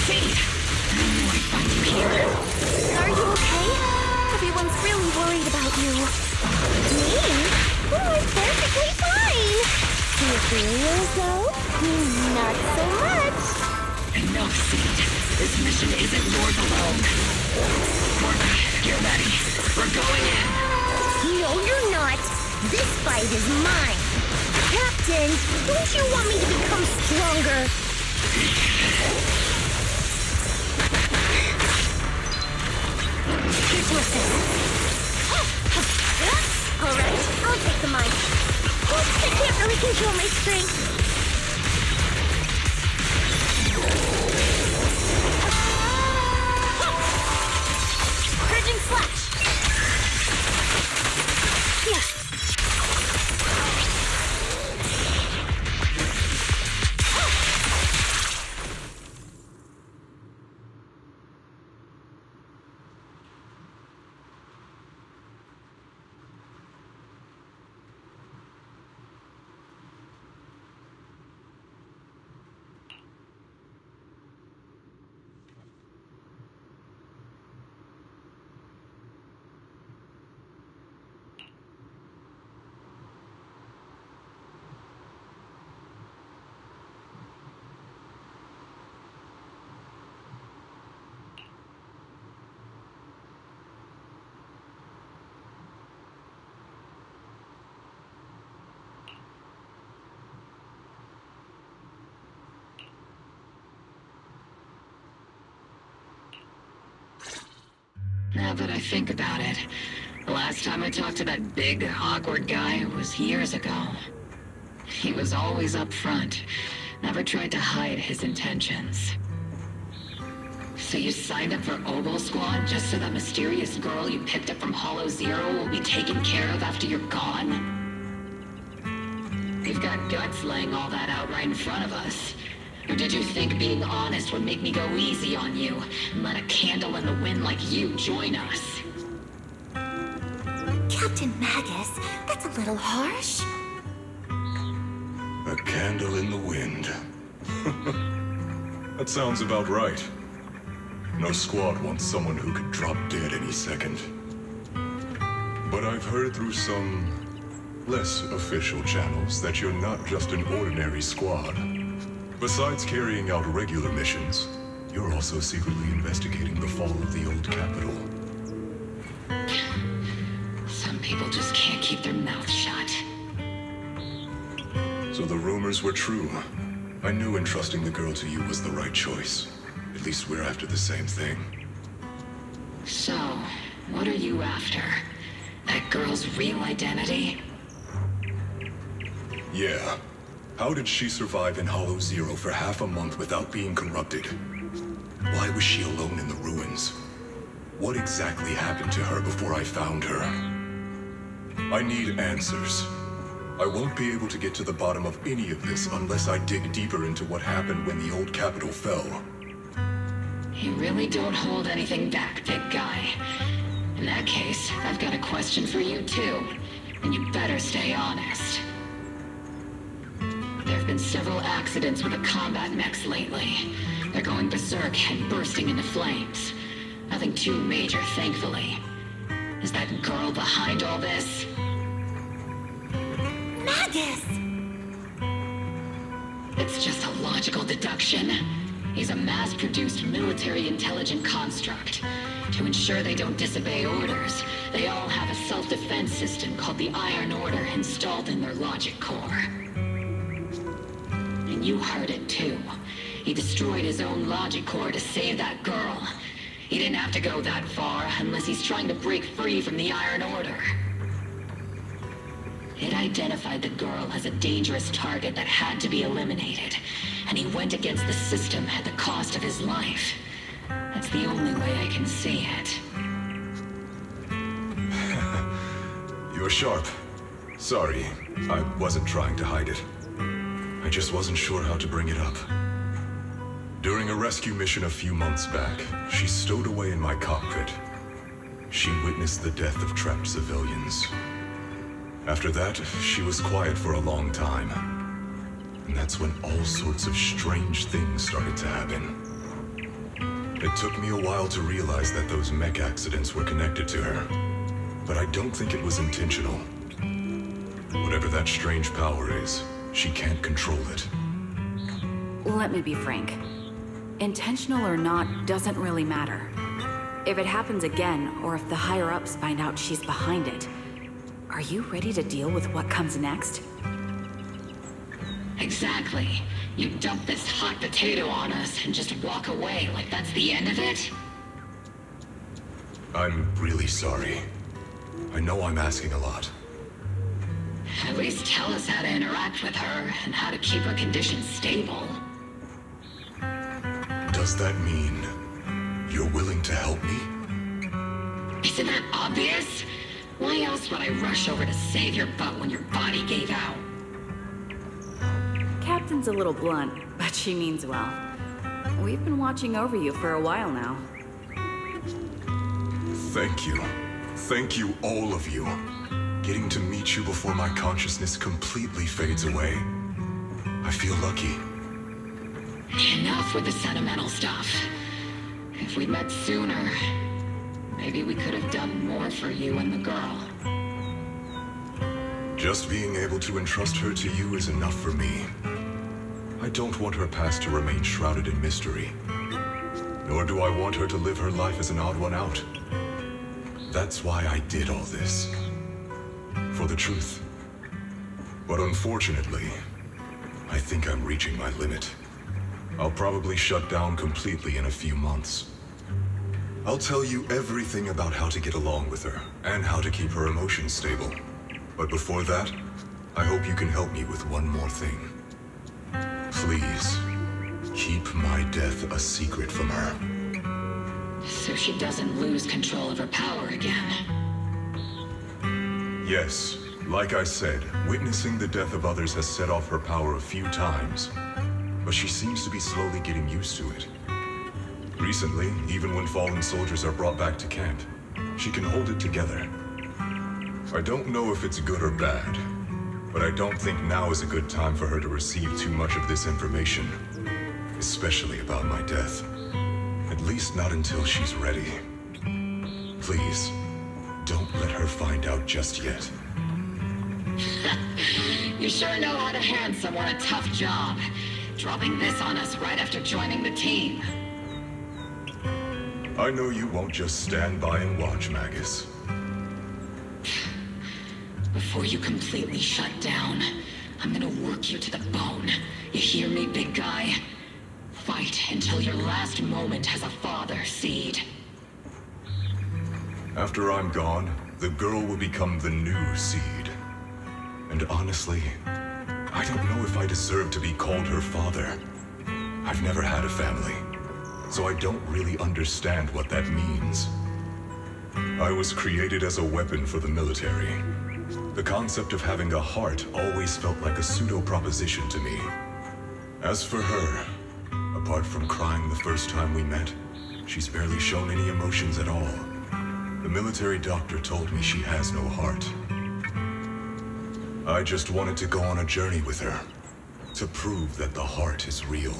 Seed! I knew I'd find you here. Are you okay? Everyone's really worried about you. Me? Oh, I'm perfectly fine! The ethereals, though? Not so much! Enough, Seed. This mission isn't yours alone. Flora, get ready. We're going in. No, you're not! This fight is mine! Captain, don't you want me to become stronger? Here to assist. All right, I'll take the mic. Oops, I can't really control my strength. Purging flash. Yeah. Now that I think about it, the last time I talked to that big, awkward guy was years ago. He was always up front, never tried to hide his intentions. So you signed up for Oboe Squad just so that mysterious girl you picked up from Hollow Zero will be taken care of after you're gone? You've got guts laying all that out right in front of us. Or did you think being honest would make me go easy on you and let a candle in the wind like you join us? Captain Magus, that's a little harsh. A candle in the wind. That sounds about right. No squad wants someone who could drop dead any second. But I've heard through some less official channels that you're not just an ordinary squad. Besides carrying out regular missions, you're also secretly investigating the fall of the old capital. Some people just can't keep their mouths shut. So the rumors were true. I knew entrusting the girl to you was the right choice. At least we're after the same thing. So, what are you after? That girl's real identity? Yeah. How did she survive in Hollow Zero for half a month without being corrupted? Why was she alone in the ruins? What exactly happened to her before I found her? I need answers. I won't be able to get to the bottom of any of this unless I dig deeper into what happened when the old capital fell. You really don't hold anything back, big guy. In that case, I've got a question for you too, and you better stay honest. There have been several accidents with the combat mechs lately. They're going berserk and bursting into flames. Nothing too major, thankfully. Is that girl behind all this? Magus! It's just a logical deduction. He's a mass-produced military intelligent construct. To ensure they don't disobey orders, they all have a self-defense system called the Iron Order installed in their logic core. And you heard it too. He destroyed his own logic core to save that girl. He didn't have to go that far unless he's trying to break free from the Iron Order. It identified the girl as a dangerous target that had to be eliminated, and he went against the system at the cost of his life. That's the only way I can see it. You're sharp. Sorry, I wasn't trying to hide it. I just wasn't sure how to bring it up. During a rescue mission a few months back, she stowed away in my cockpit. She witnessed the death of trapped civilians. After that, she was quiet for a long time. And that's when all sorts of strange things started to happen. It took me a while to realize that those mech accidents were connected to her. But I don't think it was intentional. Whatever that strange power is, she can't control it. Let me be frank. Intentional or not doesn't really matter. If it happens again, or if the higher-ups find out she's behind it, are you ready to deal with what comes next? Exactly. You dump this hot potato on us and just walk away like that's the end of it? I'm really sorry. I know I'm asking a lot. At least tell us how to interact with her and how to keep her condition stable. Does that mean you're willing to help me? Isn't that obvious? Why else would I rush over to save your butt when your body gave out? Captain's a little blunt, but she means well. We've been watching over you for a while now. Thank you. Thank you, all of you. Getting to meet you before my consciousness completely fades away. I feel lucky. Enough with the sentimental stuff. If we'd met sooner, maybe we could have done more for you and the girl. Just being able to entrust her to you is enough for me. I don't want her past to remain shrouded in mystery. Nor do I want her to live her life as an odd one out. That's why I did all this. For the truth. But unfortunately, I think I'm reaching my limit. I'll probably shut down completely in a few months. I'll tell you everything about how to get along with her, and how to keep her emotions stable. But before that, I hope you can help me with one more thing. Please, keep my death a secret from her. So she doesn't lose control of her power again. Yes, like I said, witnessing the death of others has set off her power a few times. But she seems to be slowly getting used to it. Recently, even when fallen soldiers are brought back to camp, she can hold it together. I don't know if it's good or bad, but I don't think now is a good time for her to receive too much of this information, especially about my death. At least not until she's ready. Please, don't let her find out just yet. You sure know how to hand someone a tough job. Dropping this on us right after joining the team. I know you won't just stand by and watch, Magus. Before you completely shut down, I'm gonna work you to the bone. You hear me, big guy? Fight until your last moment has a father, Seed. After I'm gone, the girl will become the new Seed. And honestly, I don't know if I deserve to be called her father. I've never had a family, so I don't really understand what that means. I was created as a weapon for the military. The concept of having a heart always felt like a pseudo-proposition to me. As for her, apart from crying the first time we met, She's barely shown any emotions at all. The military doctor told me she has no heart. I just wanted to go on a journey with her, to prove that the heart is real.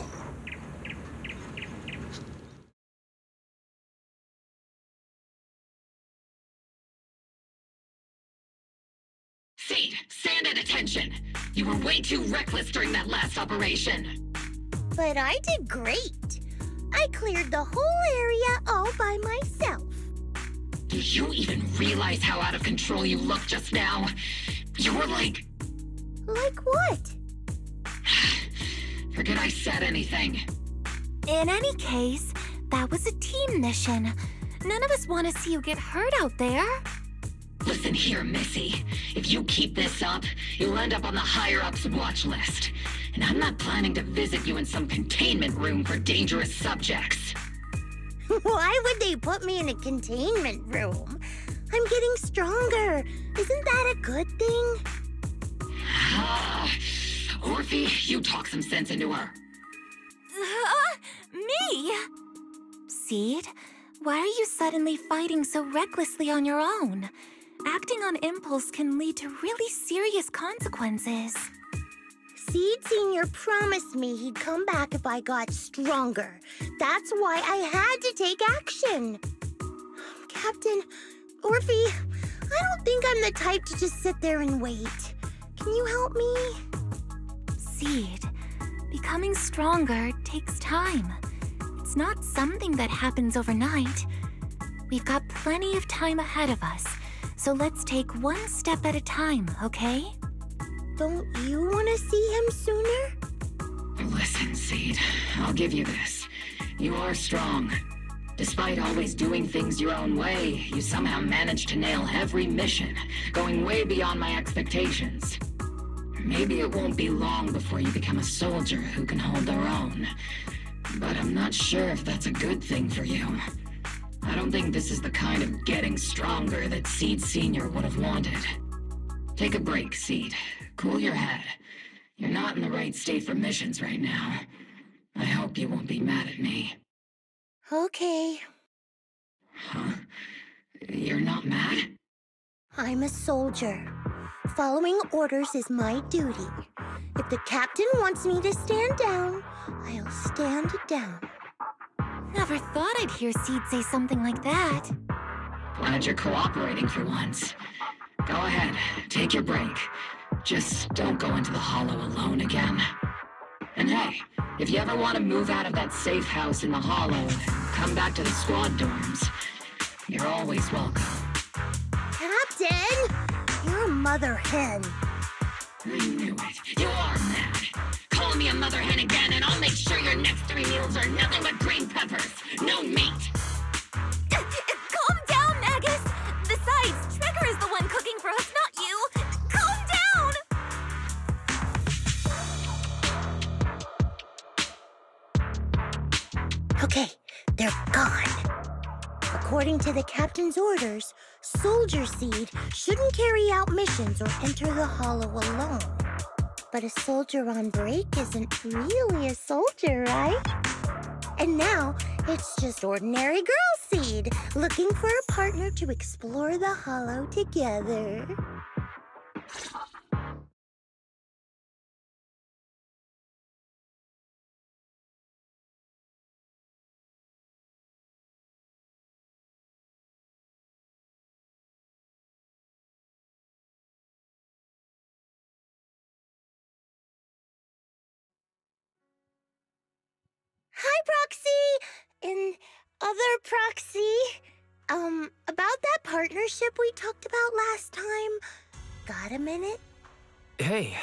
Seed, stand at attention! You were way too reckless during that last operation. But I did great. I cleared the whole area all by myself. Do you even realize how out of control you looked just now? You were like... Like what? Forget I said anything. In any case, that was a team mission. None of us want to see you get hurt out there. Listen here, Missy. If you keep this up, you'll end up on the higher-ups watch list. And I'm not planning to visit you in some containment room for dangerous subjects. Why would they put me in a containment room? I'm getting stronger. Isn't that a good thing? Orphe, you talk some sense into her. Me? Seed, why are you suddenly fighting so recklessly on your own? Acting on impulse can lead to really serious consequences. Seed Sr. promised me he'd come back if I got stronger. That's why I had to take action. Captain, Orphe, I don't think I'm the type to just sit there and wait. Can you help me? Seed, becoming stronger takes time. It's not something that happens overnight. We've got plenty of time ahead of us, so let's take one step at a time, okay? Don't you want to see him sooner? Listen, Seed, I'll give you this. You are strong. Despite always doing things your own way, you somehow managed to nail every mission, going way beyond my expectations. Maybe it won't be long before you become a soldier who can hold their own. But I'm not sure if that's a good thing for you. I don't think this is the kind of getting stronger that Seed Sr. would have wanted. Take a break, Seed. Cool your head. You're not in the right state for missions right now. I hope you won't be mad at me. Okay. Huh? You're not mad? I'm a soldier. Following orders is my duty. If the captain wants me to stand down, I'll stand down. Never thought I'd hear Seed say something like that. Glad you're cooperating for once. Go ahead, take your break. Just don't go into the hollow alone again. And hey, if you ever want to move out of that safe house in the hollow and come back to the squad dorms, you're always welcome. Captain! You're a mother hen. I knew it. You are mad. Call me a mother hen again and I'll make sure your next 3 meals are nothing but green peppers. No meat. Calm down, Magus! Besides, Trigger is the one cooking for us, not you! Calm down! Okay, they're gone. According to the captain's orders, Soldier Seed shouldn't carry out missions or enter the hollow alone. But a soldier on break isn't really a soldier, right? And now, it's just ordinary girl Seed, looking for a partner to explore the hollow together. Hi, Proxy! And other Proxy. About that partnership we talked about last time. Got a minute? Hey,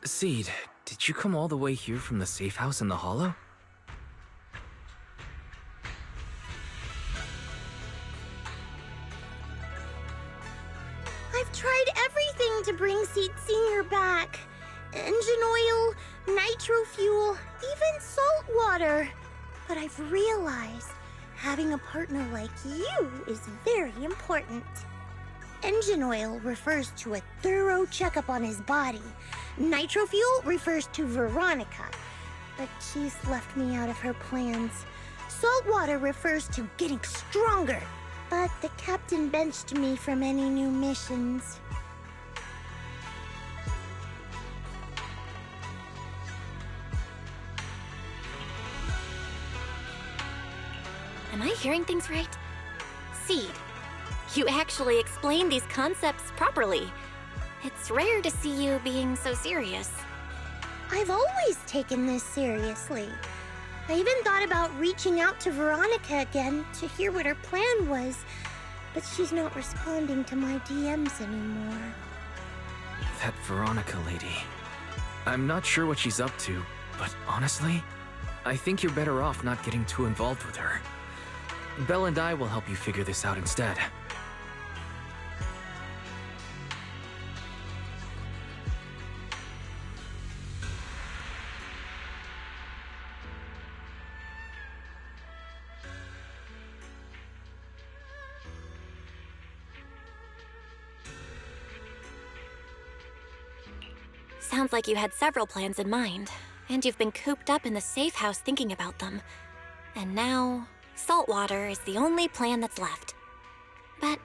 Seed, did you come all the way here from the safe house in the hollow? I've tried everything to bring Seed Sr. back. Engine oil, nitro fuel, even salt water. But I've realized having a partner like you is very important. Engine oil refers to a thorough checkup on his body. Nitro fuel refers to Veronica. But she's left me out of her plans. Saltwater refers to getting stronger, but the captain benched me from any new missions. Am I hearing things right? Seed, you actually explain these concepts properly. It's rare to see you being so serious. I've always taken this seriously. I even thought about reaching out to Veronica again to hear what her plan was, but she's not responding to my DMs anymore. That Veronica lady. I'm not sure what she's up to, but honestly, I think you're better off not getting too involved with her. Belle and I will help you figure this out instead. Sounds like you had several plans in mind, and you've been cooped up in the safe house thinking about them. And now, Saltwater is the only plan that's left. But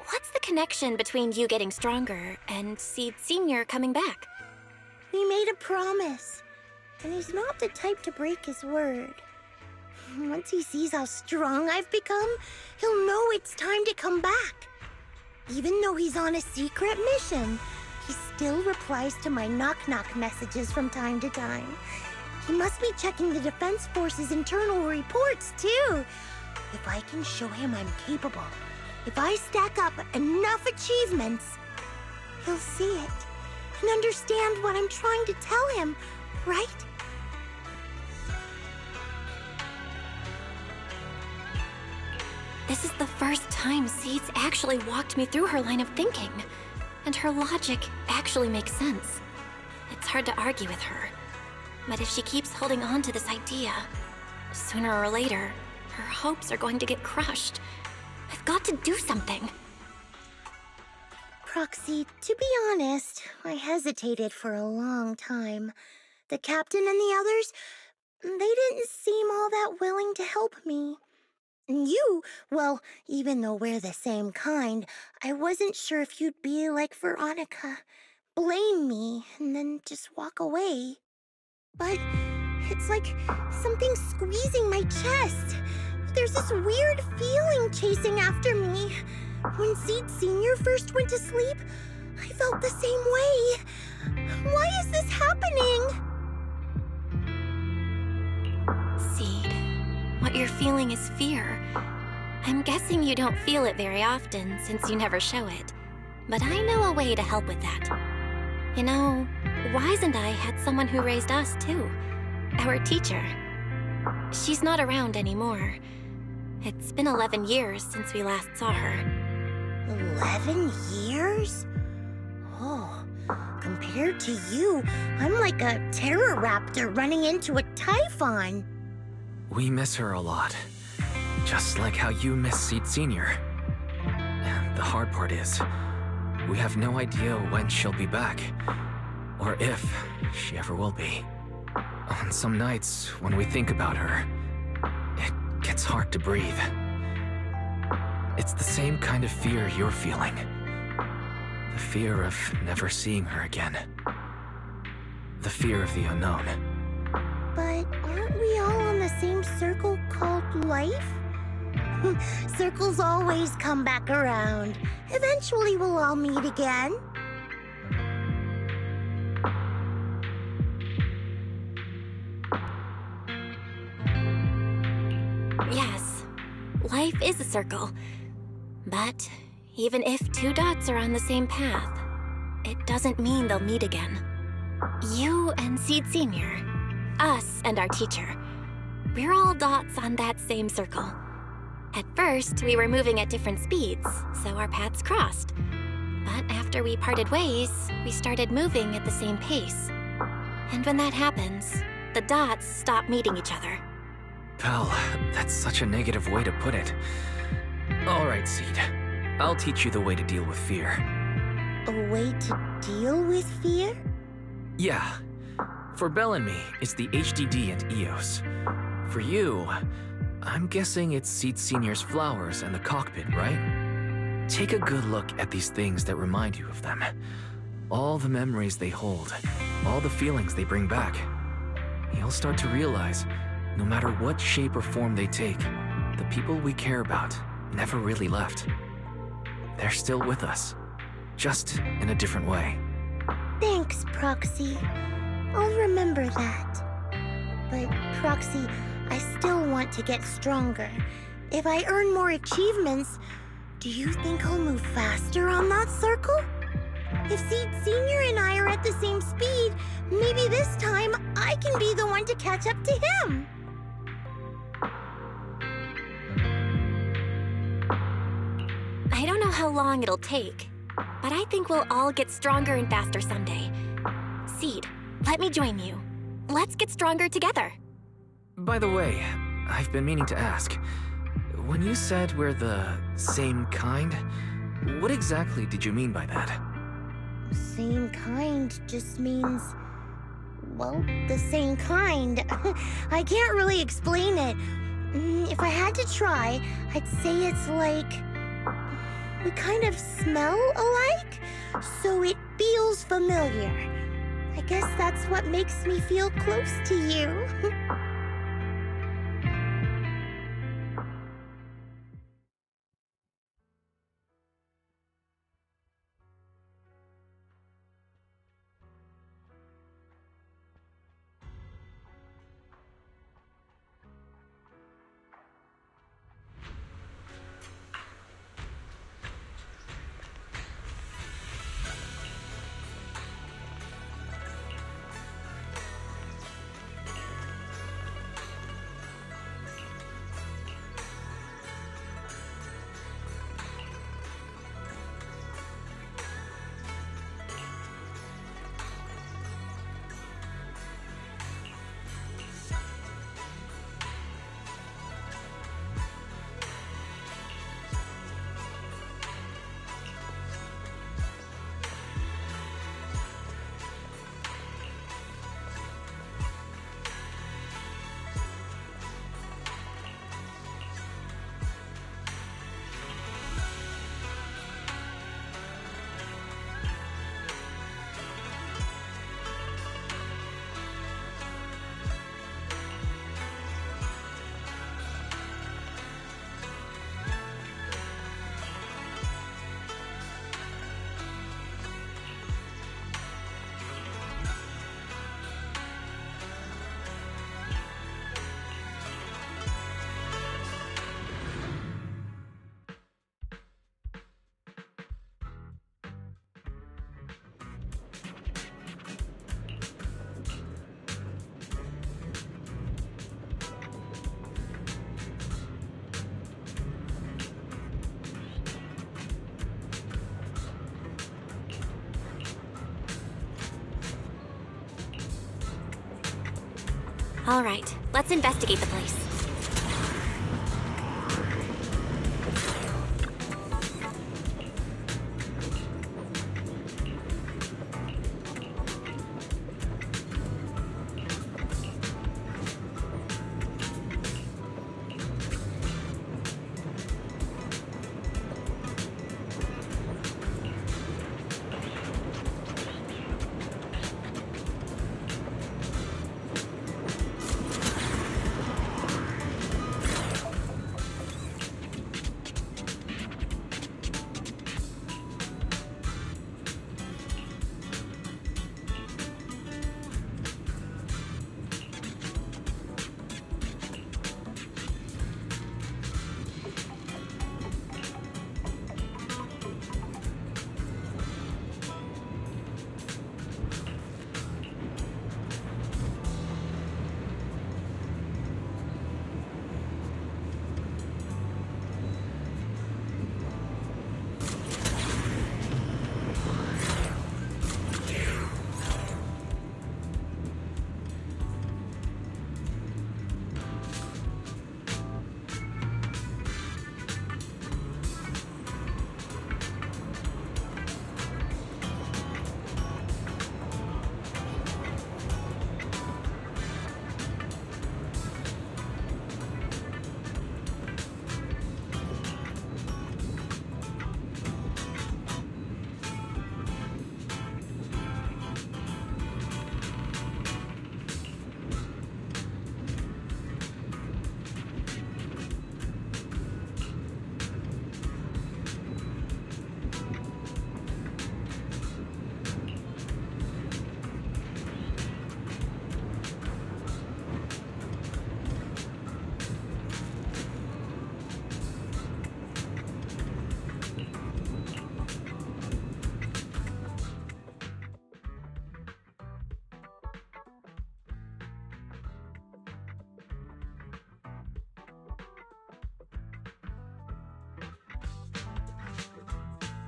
what's the connection between you getting stronger and Seed Sr. coming back? We made a promise, and he's not the type to break his word. Once he sees how strong I've become, he'll know it's time to come back. Even though he's on a secret mission, he still replies to my knock-knock messages from time to time. He must be checking the Defense Force's internal reports, too. If I can show him I'm capable, if I stack up enough achievements, he'll see it and understand what I'm trying to tell him, right? This is the first time Seed's actually walked me through her line of thinking. And her logic actually makes sense. It's hard to argue with her. But if she keeps holding on to this idea, sooner or later, her hopes are going to get crushed. I've got to do something. Proxy, to be honest, I hesitated for a long time. The captain and the others, they didn't seem all that willing to help me. And you, well, even though we're the same kind, I wasn't sure if you'd be like Veronica. Blame me, and then just walk away. But it's like something squeezing my chest. There's this weird feeling chasing after me. When Seed Sr. first went to sleep, I felt the same way. Why is this happening? Seed, what you're feeling is fear. I'm guessing you don't feel it very often since you never show it. But I know a way to help with that. You know, Wise and I had someone who raised us too. Our teacher. She's not around anymore. It's been 11 years since we last saw her. 11 years? Oh, compared to you, I'm like a terror raptor running into a typhon. We miss her a lot. Just like how you miss Seed Sr. And the hard part is, we have no idea when she'll be back. Or if she ever will be. On some nights, when we think about her, it gets hard to breathe. It's the same kind of fear you're feeling. The fear of never seeing her again. The fear of the unknown. But aren't we all on the same circle called life? Circles always come back around. Eventually we'll all meet again. Yes, life is a circle. But even if two dots are on the same path, it doesn't mean they'll meet again. You and Seed Sr., us and our teacher, we're all dots on that same circle. At first, we were moving at different speeds, so our paths crossed. But after we parted ways, we started moving at the same pace. And when that happens, the dots stop meeting each other. Pal, that's such a negative way to put it. Alright, Seed. I'll teach you the way to deal with fear. A way to deal with fear? Yeah. For Belle and me, it's the HDD and EOS. For you, I'm guessing it's Seed Senior's flowers and the cockpit, right? Take a good look at these things that remind you of them. All the memories they hold, all the feelings they bring back. You'll start to realize, no matter what shape or form they take, the people we care about never really left. They're still with us, just in a different way. Thanks, Proxy. I'll remember that. But, Proxy, I still want to get stronger. If I earn more achievements, do you think I'll move faster on that circle? If Seed Senior and I are at the same speed, maybe this time I can be the one to catch up to him. I don't know how long it'll take, but I think we'll all get stronger and faster someday. Seed, let me join you. Let's get stronger together. By the way, I've been meaning to ask. When you said we're the same kind, what exactly did you mean by that? Same kind just means, well, the same kind. I can't really explain it. If I had to try, I'd say it's like we kind of smell alike, so it feels familiar. I guess that's what makes me feel close to you. All right, let's investigate the place.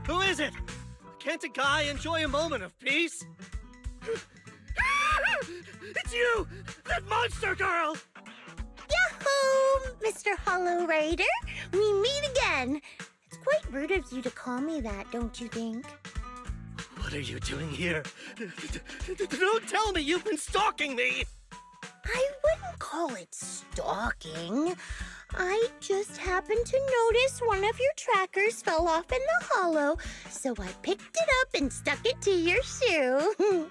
Who is it? Can't a guy enjoy a moment of peace? It's you! That monster girl! Yahoo, Mr. Hollow Rider! We meet again! It's quite rude of you to call me that, don't you think? What are you doing here? Don't tell me you've been stalking me! I wouldn't call it stalking. I just happened to notice one of your trackers fell off in the hollow, so I picked it up and stuck it to your shoe.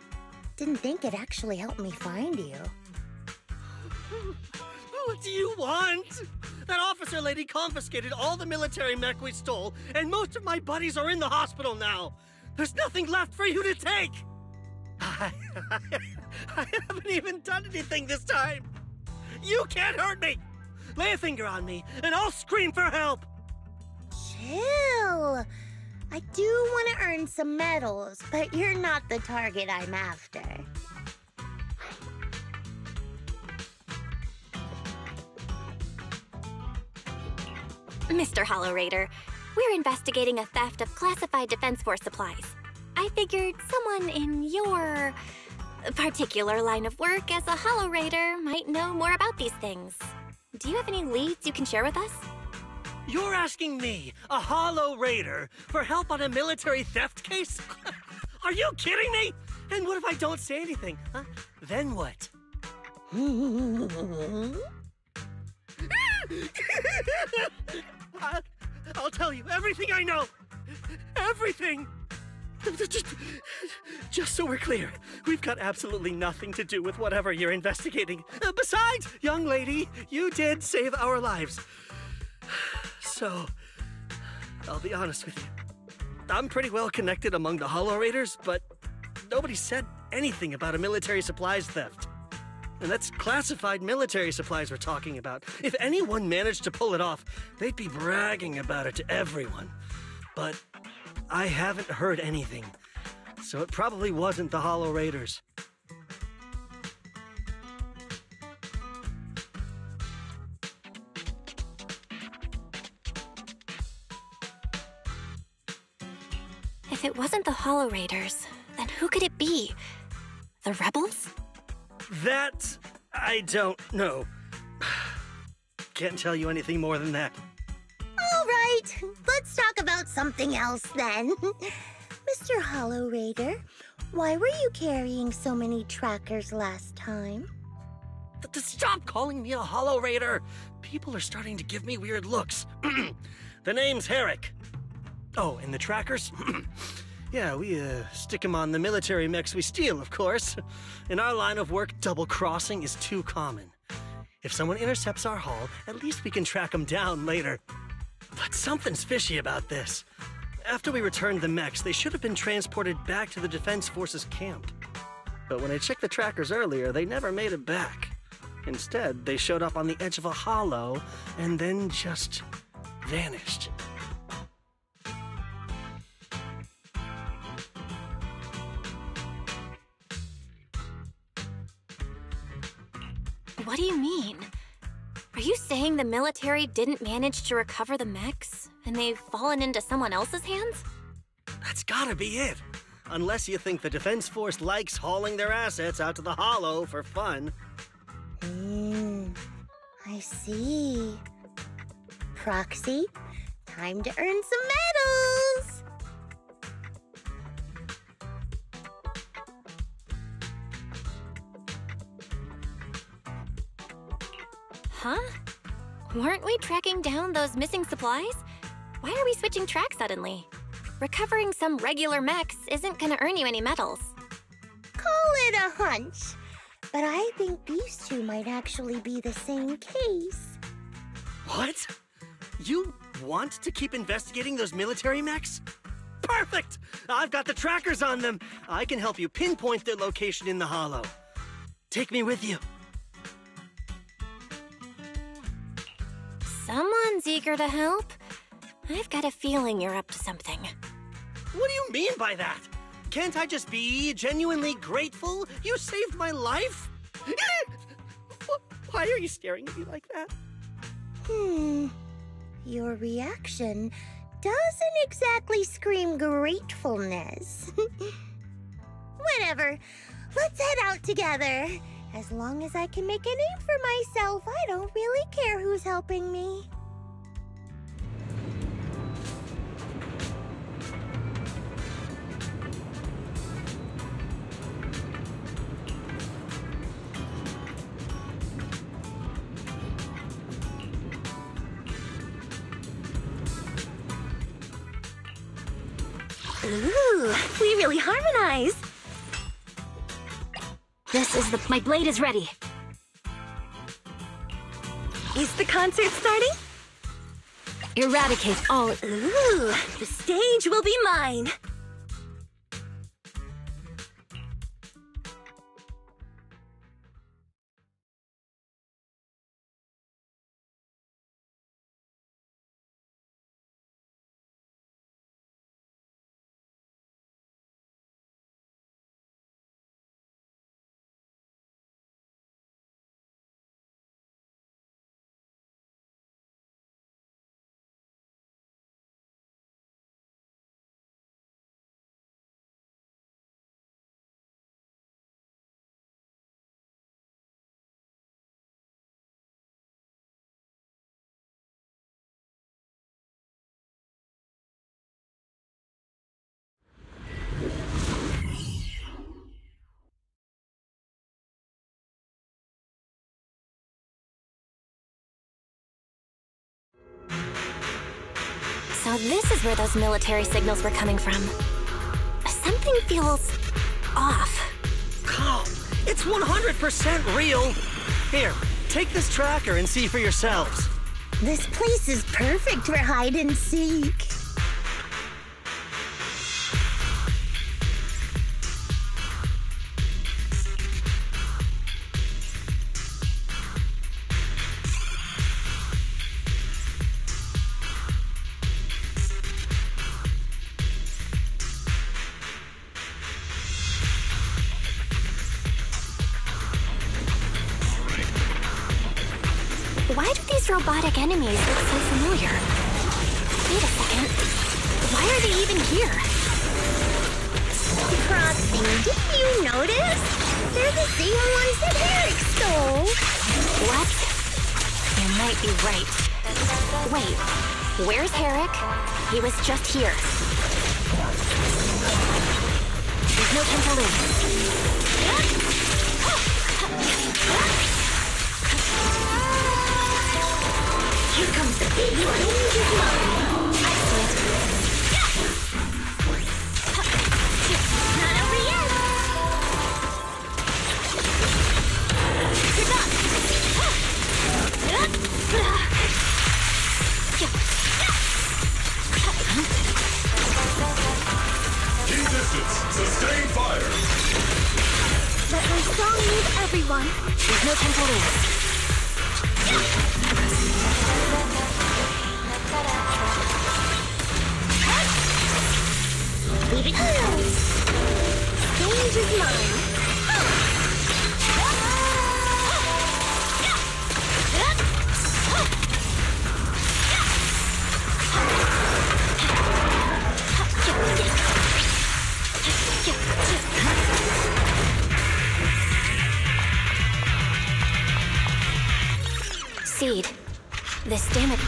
Didn't think it actually helped me find you. What do you want? That officer lady confiscated all the military mech we stole, and most of my buddies are in the hospital now. There's nothing left for you to take. I haven't even done anything this time. You can't hurt me. Lay a finger on me, and I'll scream for help. Chill. I do want to earn some medals, but you're not the target I'm after. Mr. Hollow Raider, we're investigating a theft of classified Defense Force supplies. I figured someone in your particular line of work as a Hollow Raider might know more about these things. Do you have any leads you can share with us? You're asking me, a Hollow Raider, for help on a military theft case? Are you kidding me? And what if I don't say anything? Huh? Then what? I'll tell you everything I know. Everything. Just so we're clear, we've got absolutely nothing to do with whatever you're investigating. Besides, young lady, you did save our lives. So, I'll be honest with you. I'm pretty well connected among the Hollow Raiders, but nobody said anything about a military supplies theft. And that's classified military supplies we're talking about. If anyone managed to pull it off, they'd be bragging about it to everyone. But I haven't heard anything, so it probably wasn't the Hollow Raiders. If it wasn't the Hollow Raiders, then who could it be? The rebels? That I don't know. Can't tell you anything more than that. All right, let's talk about something else then. Mr. Hollow Raider, why were you carrying so many trackers last time? Stop calling me a Hollow Raider! People are starting to give me weird looks. The name's Herrick. Oh, and the trackers? Yeah, we stick them on the military mechs we steal, of course. In our line of work, double-crossing is too common. If someone intercepts our haul, at least we can track them down later. But something's fishy about this. After we returned the mechs, they should have been transported back to the Defense Forces camp. But when I checked the trackers earlier, they never made it back. Instead, they showed up on the edge of a hollow and then just vanished. What do you mean? Are you saying the military didn't manage to recover the mechs, and they've fallen into someone else's hands? That's gotta be it. Unless you think the Defense Force likes hauling their assets out to the hollow for fun. I see. Proxy, time to earn some medals! Huh? Weren't we tracking down those missing supplies? Why are we switching tracks suddenly? Recovering some regular mechs isn't gonna earn you any medals. Call it a hunch, but I think these two might actually be the same case. What? You want to keep investigating those military mechs? Perfect! I've got the trackers on them. I can help you pinpoint their location in the hollow. Take me with you. Someone's eager to help. I've got a feeling you're up to something. What do you mean by that? Can't I just be genuinely grateful? You saved my life? Why are you staring at me like that? Your reaction doesn't exactly scream gratefulness. Whatever. Let's head out together. As long as I can make a name for myself, I don't really care who's helping me. Ooh, we really harmonize. My blade is ready. Is the concert starting? Eradicate all. Ooh, the stage will be mine. So this is where those military signals were coming from. Something feels off. Calm. It's 100% real. Here, take this tracker and see for yourselves. This place is perfect for hide and seek. Why do these robotic enemies look so familiar? Wait a second. Why are they even here? Proxy, didn't you notice? They're the same ones that Eric stole. What? You might be right. Wait, where's Herrick? He was just here. There's no time to lose. Here comes the big one. Not over yet. You're done. Keep distance. Sustain fire. Let my song move everyone. There's no time to lose. Leave it here. Stage is mine. Seed. This damage.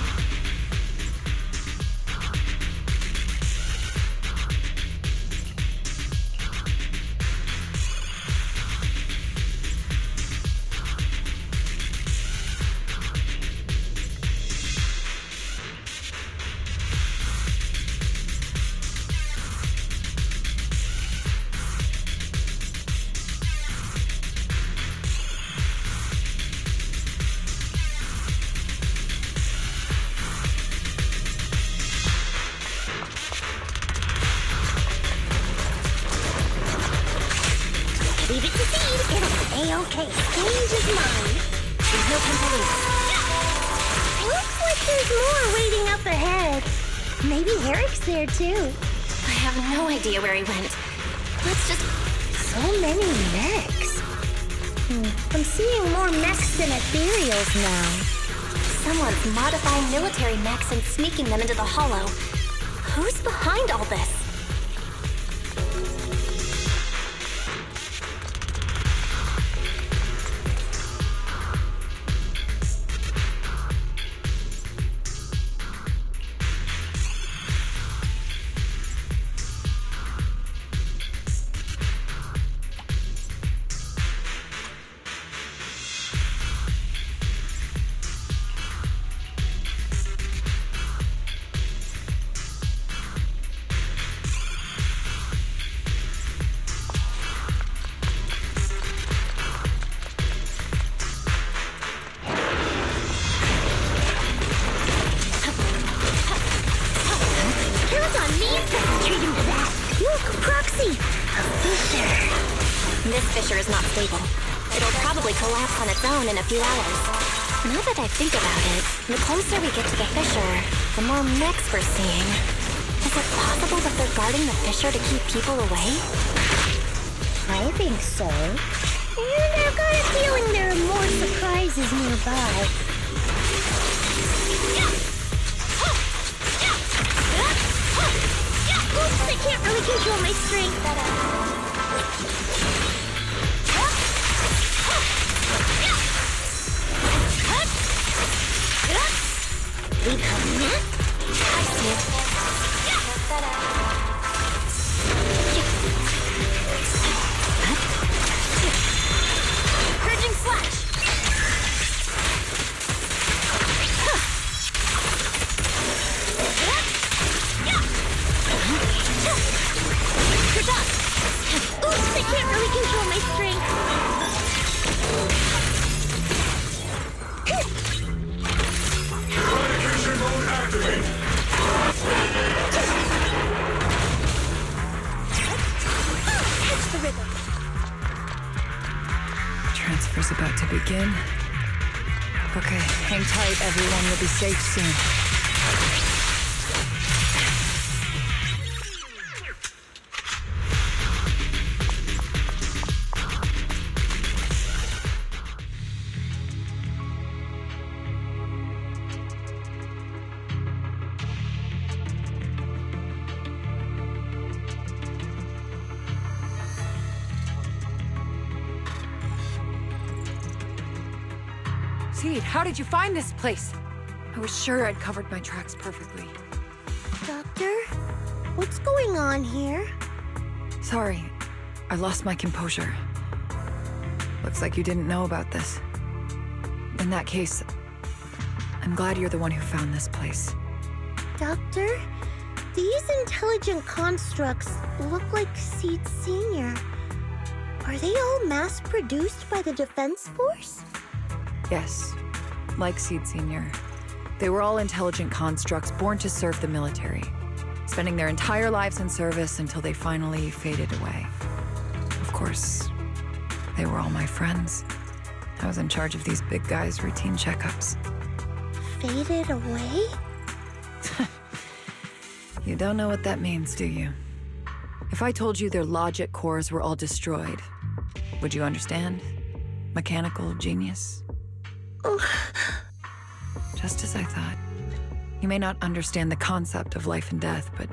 Leave it to Seed. It'll be A-okay. Stage is mine. There's no time to lose. Looks like there's more waiting up ahead. Maybe Eric's there too. I have no idea where he went. Let's just... So many mechs. I'm seeing more mechs than ethereals now. Someone's modifying military mechs and sneaking them into the hollow. Who's behind all this? This fissure is not stable. It'll probably collapse on its own in a few hours. Now that I think about it, the closer we get to the fissure, the more mechs we're seeing. Is it possible that they're guarding the fissure to keep people away? I think so. And I've got a feeling there are more surprises nearby. Oops, I can't really control my strength. We come in? I see. Purging flash. You're done. Oops, I can't really control my strength. Eradication mode activate! Catch the rhythm. Transfer's about to begin. Okay, hang tight, everyone. You'll be safe soon. Seed, how did you find this place? I was sure I'd covered my tracks perfectly. Doctor, what's going on here? Sorry, I lost my composure. Looks like you didn't know about this. In that case, I'm glad you're the one who found this place. Doctor, these intelligent constructs look like Seed Senior. Are they all mass-produced by the Defense Force? Yes, like Seed Senior. They were all intelligent constructs born to serve the military, spending their entire lives in service until they finally faded away. Of course, they were all my friends. I was in charge of these big guys' routine checkups. Faded away? You don't know what that means, do you? If I told you their logic cores were all destroyed, would you understand? Mechanical genius? Just as I thought. You may not understand the concept of life and death, but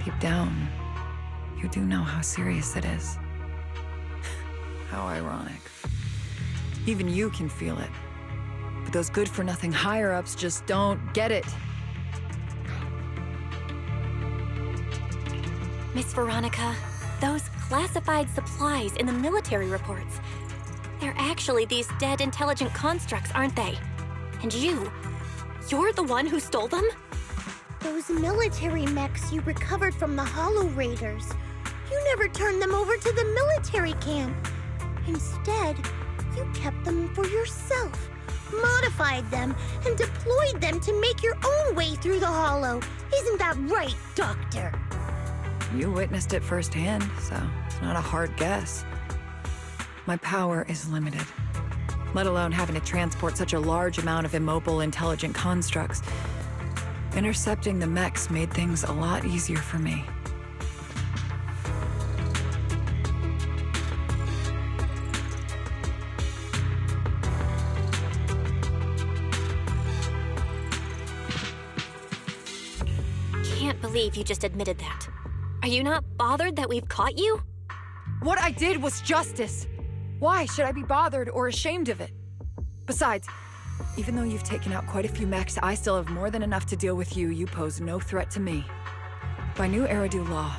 deep down, you do know how serious it is. How ironic. Even you can feel it. But those good-for-nothing higher-ups just don't get it. Miss Veronica, those classified supplies in the military reports, they're actually these dead intelligent constructs, aren't they? And you're the one who stole them? Those military mechs you recovered from the Hollow Raiders. You never turned them over to the military camp. Instead, you kept them for yourself, modified them, and deployed them to make your own way through the Hollow. Isn't that right, Doctor? You witnessed it firsthand, so it's not a hard guess. My power is limited, let alone having to transport such a large amount of immobile, intelligent constructs. Intercepting the mechs made things a lot easier for me. Can't can't believe you just admitted that. Are you not bothered that we've caught you? What I did was justice. Why should I be bothered or ashamed of it? Besides, even though you've taken out quite a few mechs, I still have more than enough to deal with you. You pose no threat to me. By New Eridu law,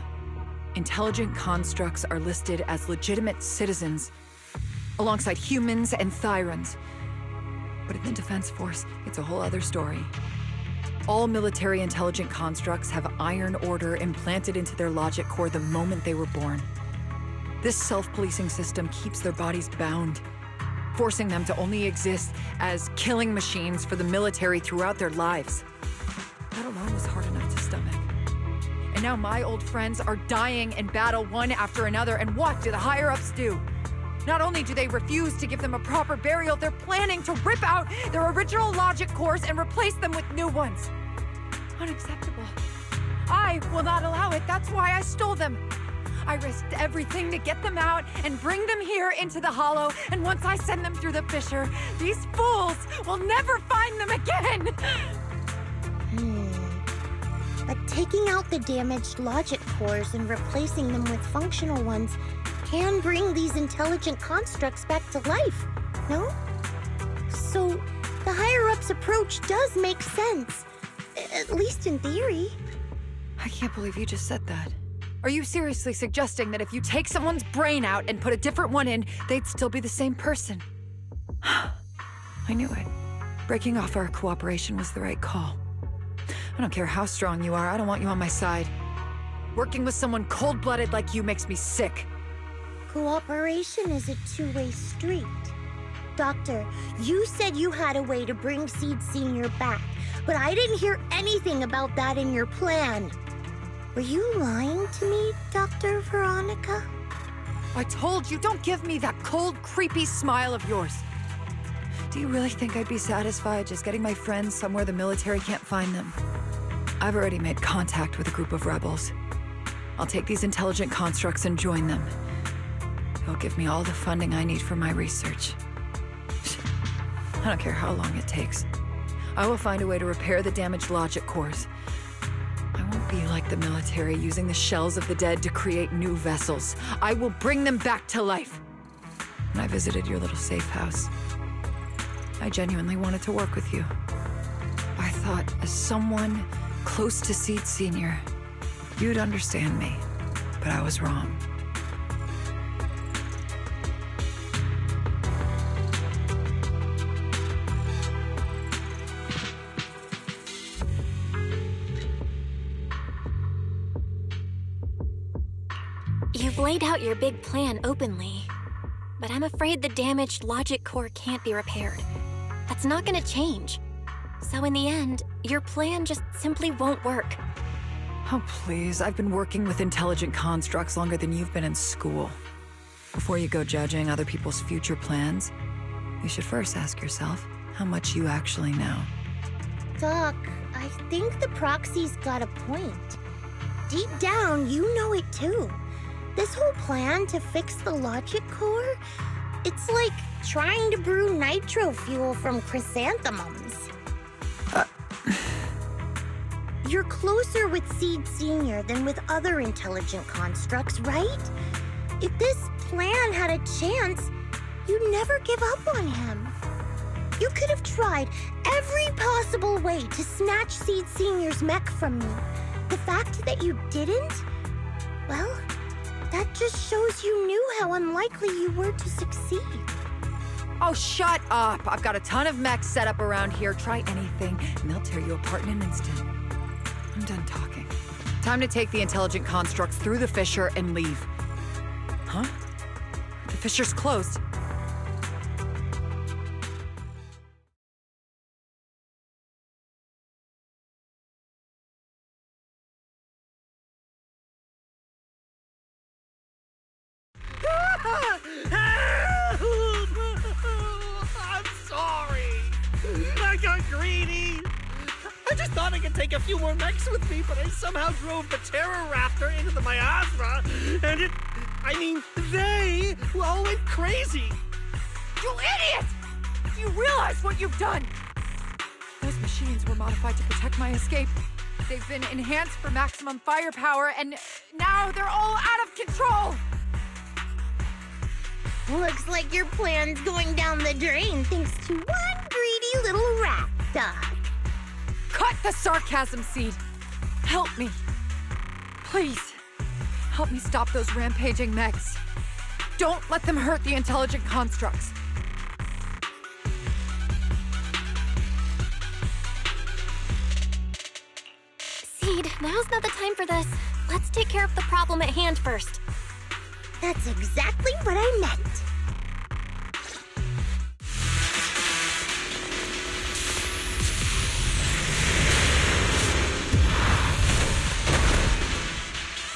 intelligent constructs are listed as legitimate citizens, alongside humans and Thyrans. But in the Defense Force, it's a whole other story. All military intelligent constructs have Iron Order implanted into their logic core the moment they were born. This self-policing system keeps their bodies bound, forcing them to only exist as killing machines for the military throughout their lives. That alone was hard enough to stomach. And now my old friends are dying in battle one after another, and what do the higher-ups do? Not only do they refuse to give them a proper burial, they're planning to rip out their original logic cores and replace them with new ones. Unacceptable. I will not allow it. That's why I stole them. I risked everything to get them out and bring them here into the Hollow, and once I send them through the fissure, these fools will never find them again! But taking out the damaged logic cores and replacing them with functional ones can bring these intelligent constructs back to life, no? So, the higher-ups approach does make sense. At least in theory. I can't believe you just said that. Are you seriously suggesting that if you take someone's brain out and put a different one in, they'd still be the same person? I knew it. Breaking off our cooperation was the right call. I don't care how strong you are, I don't want you on my side. Working with someone cold-blooded like you makes me sick. Cooperation is a two-way street. Doctor, you said you had a way to bring Seed Senior back, but I didn't hear anything about that in your plan. Were you lying to me, Dr. Veronica? I told you, don't give me that cold, creepy smile of yours. Do you really think I'd be satisfied just getting my friends somewhere the military can't find them? I've already made contact with a group of rebels. I'll take these intelligent constructs and join them. They'll give me all the funding I need for my research. I don't care how long it takes. I will find a way to repair the damaged logic cores. I won't be like the military, using the shells of the dead to create new vessels. I will bring them back to life. When I visited your little safe house, I genuinely wanted to work with you. I thought, as someone close to Seed Senior, you'd understand me, but I was wrong. You've laid out your big plan openly, but I'm afraid the damaged logic core can't be repaired. That's not gonna change. So in the end, your plan just simply won't work. Oh, please. I've been working with intelligent constructs longer than you've been in school. Before you go judging other people's future plans, you should first ask yourself how much you actually know. Doc, I think the proxy's got a point. Deep down, you know it too. This whole plan to fix the logic core, it's like trying to brew nitro fuel from chrysanthemums. You're closer with Seed Senior than with other intelligent constructs, right? If this plan had a chance, you'd never give up on him. You could have tried every possible way to snatch Seed Senior's mech from me. The fact that you didn't, well, that just shows you knew how unlikely you were to succeed. Oh, shut up! I've got a ton of mechs set up around here. Try anything, and they'll tear you apart in an instant. I'm done talking. Time to take the intelligent constructs through the fissure and leave. Huh? The fissure's closed. I'm sorry. I got greedy. I just thought I could take a few more mechs with me, but I somehow drove the Terror Raptor into the miasma, and they all went crazy. You idiot! Do you realize what you've done? Those machines were modified to protect my escape. They've been enhanced for maximum firepower, and now they're all out of control! Looks like your plan's going down the drain thanks to one greedy little rat, Doc. Cut the sarcasm, Seed. Help me. Please. Help me stop those rampaging mechs. Don't let them hurt the intelligent constructs. Seed, now's not the time for this. Let's take care of the problem at hand first. That's exactly what I meant.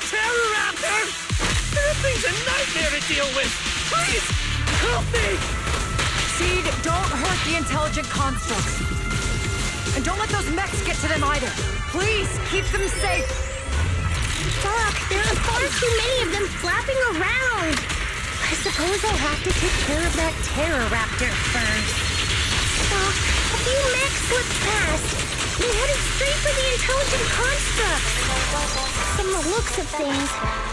Terroraptor! That thing's a nightmare to deal with! Please, help me! Seed, don't hurt the intelligent constructs. And don't let those mechs get to them either. Please, keep them safe. Doc, there are far too many of them flapping around. I suppose I'll have to take care of that Terroraptor first. Doc, a few mechs slipped past. They headed straight for the intelligent construct. From the looks of things,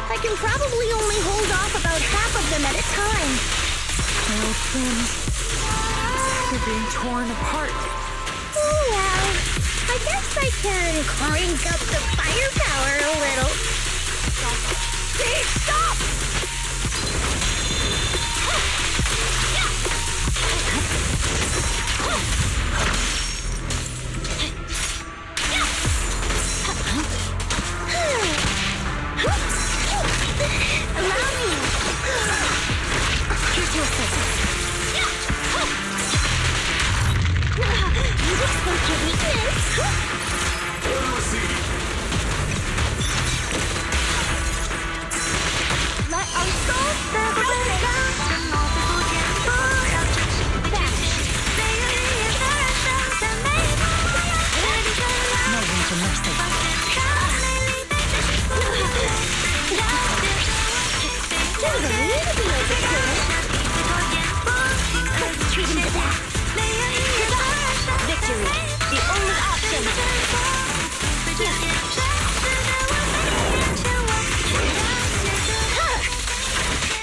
I can probably only hold off about half of them at a time. Oh, twins. They're being torn apart. Oh, well. I guess I can crank up the firepower a little. Steve, stop! Allow me. Here's your assistance. You'd expect your weakness. Order received. Let our souls No room for mercy. Let's treat him to that. Victory, the only option.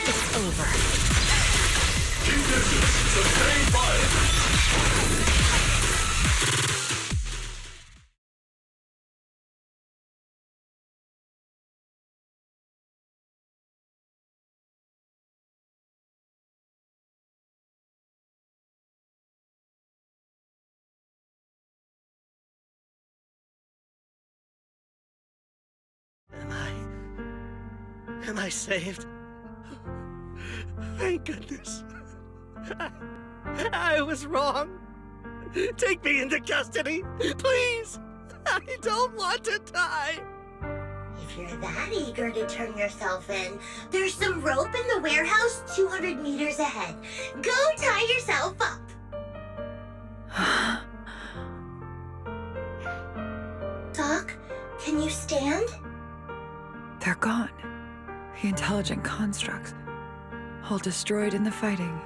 It's over. Keep distance. Sustain fire. Am I saved? Thank goodness. I was wrong. Take me into custody, please. I don't want to die. If you're that eager to turn yourself in, there's some rope in the warehouse 200 meters ahead. Go tie yourself up. Doc, can you stand? They're gone. The intelligent constructs. All destroyed in the fighting.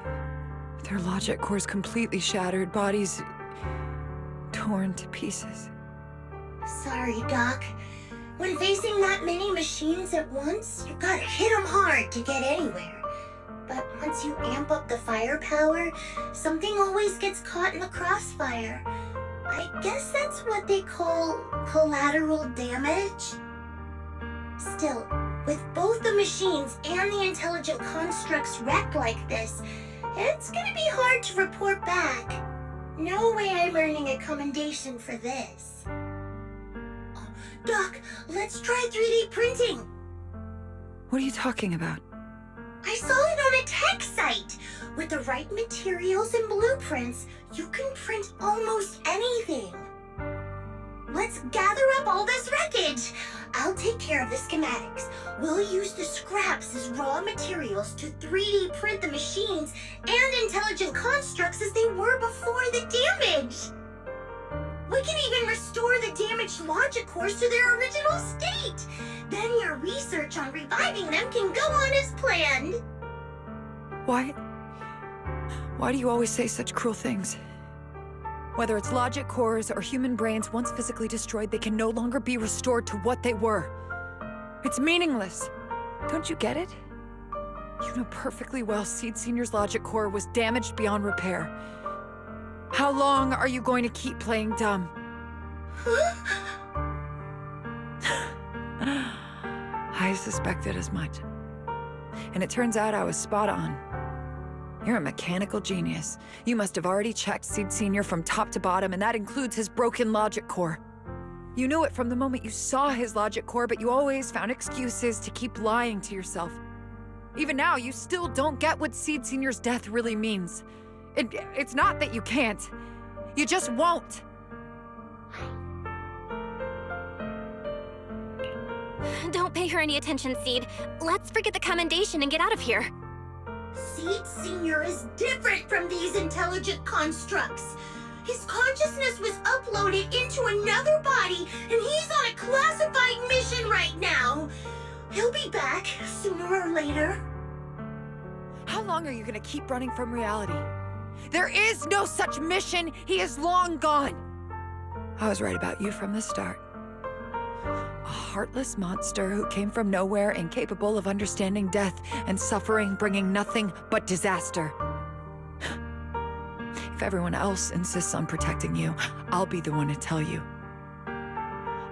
Their logic cores completely shattered, bodies torn to pieces. Sorry, Doc. When facing that many machines at once, you gotta hit them hard to get anywhere. But once you amp up the firepower, something always gets caught in the crossfire. I guess that's what they call collateral damage. Still, with both the machines and the intelligent constructs wrecked like this, it's gonna be hard to report back. No way I'm earning a commendation for this. Oh, Doc, let's try 3D printing. What are you talking about? I saw it on a tech site. With the right materials and blueprints, you can print almost anything. Let's gather up all this wreckage. I'll take care of the schematics. We'll use the scraps as raw materials to 3D print the machines and intelligent constructs as they were before the damage. We can even restore the damaged logic cores to their original state. Then your research on reviving them can go on as planned. Why do you always say such cruel things? Whether it's logic cores or human brains, once physically destroyed, they can no longer be restored to what they were. It's meaningless. Don't you get it? You know perfectly well Seed Senior's logic core was damaged beyond repair. How long are you going to keep playing dumb? I suspected as much. And it turns out I was spot on. You're a mechanical genius. You must have already checked Seed Senior from top to bottom, and that includes his broken logic core. You knew it from the moment you saw his logic core, but you always found excuses to keep lying to yourself. Even now, you still don't get what Seed Senior's death really means. It's not that you can't. You just won't. Don't pay her any attention, Seed. Let's forget the commendation and get out of here. Seed Senior is different from these intelligent constructs. His consciousness was uploaded into another body, and he's on a classified mission right now. He'll be back sooner or later. How long are you gonna keep running from reality? There is no such mission. He is long gone. I was right about you from the start. A heartless monster who came from nowhere, incapable of understanding death and suffering, bringing nothing but disaster. If everyone else insists on protecting you, I'll be the one to tell you.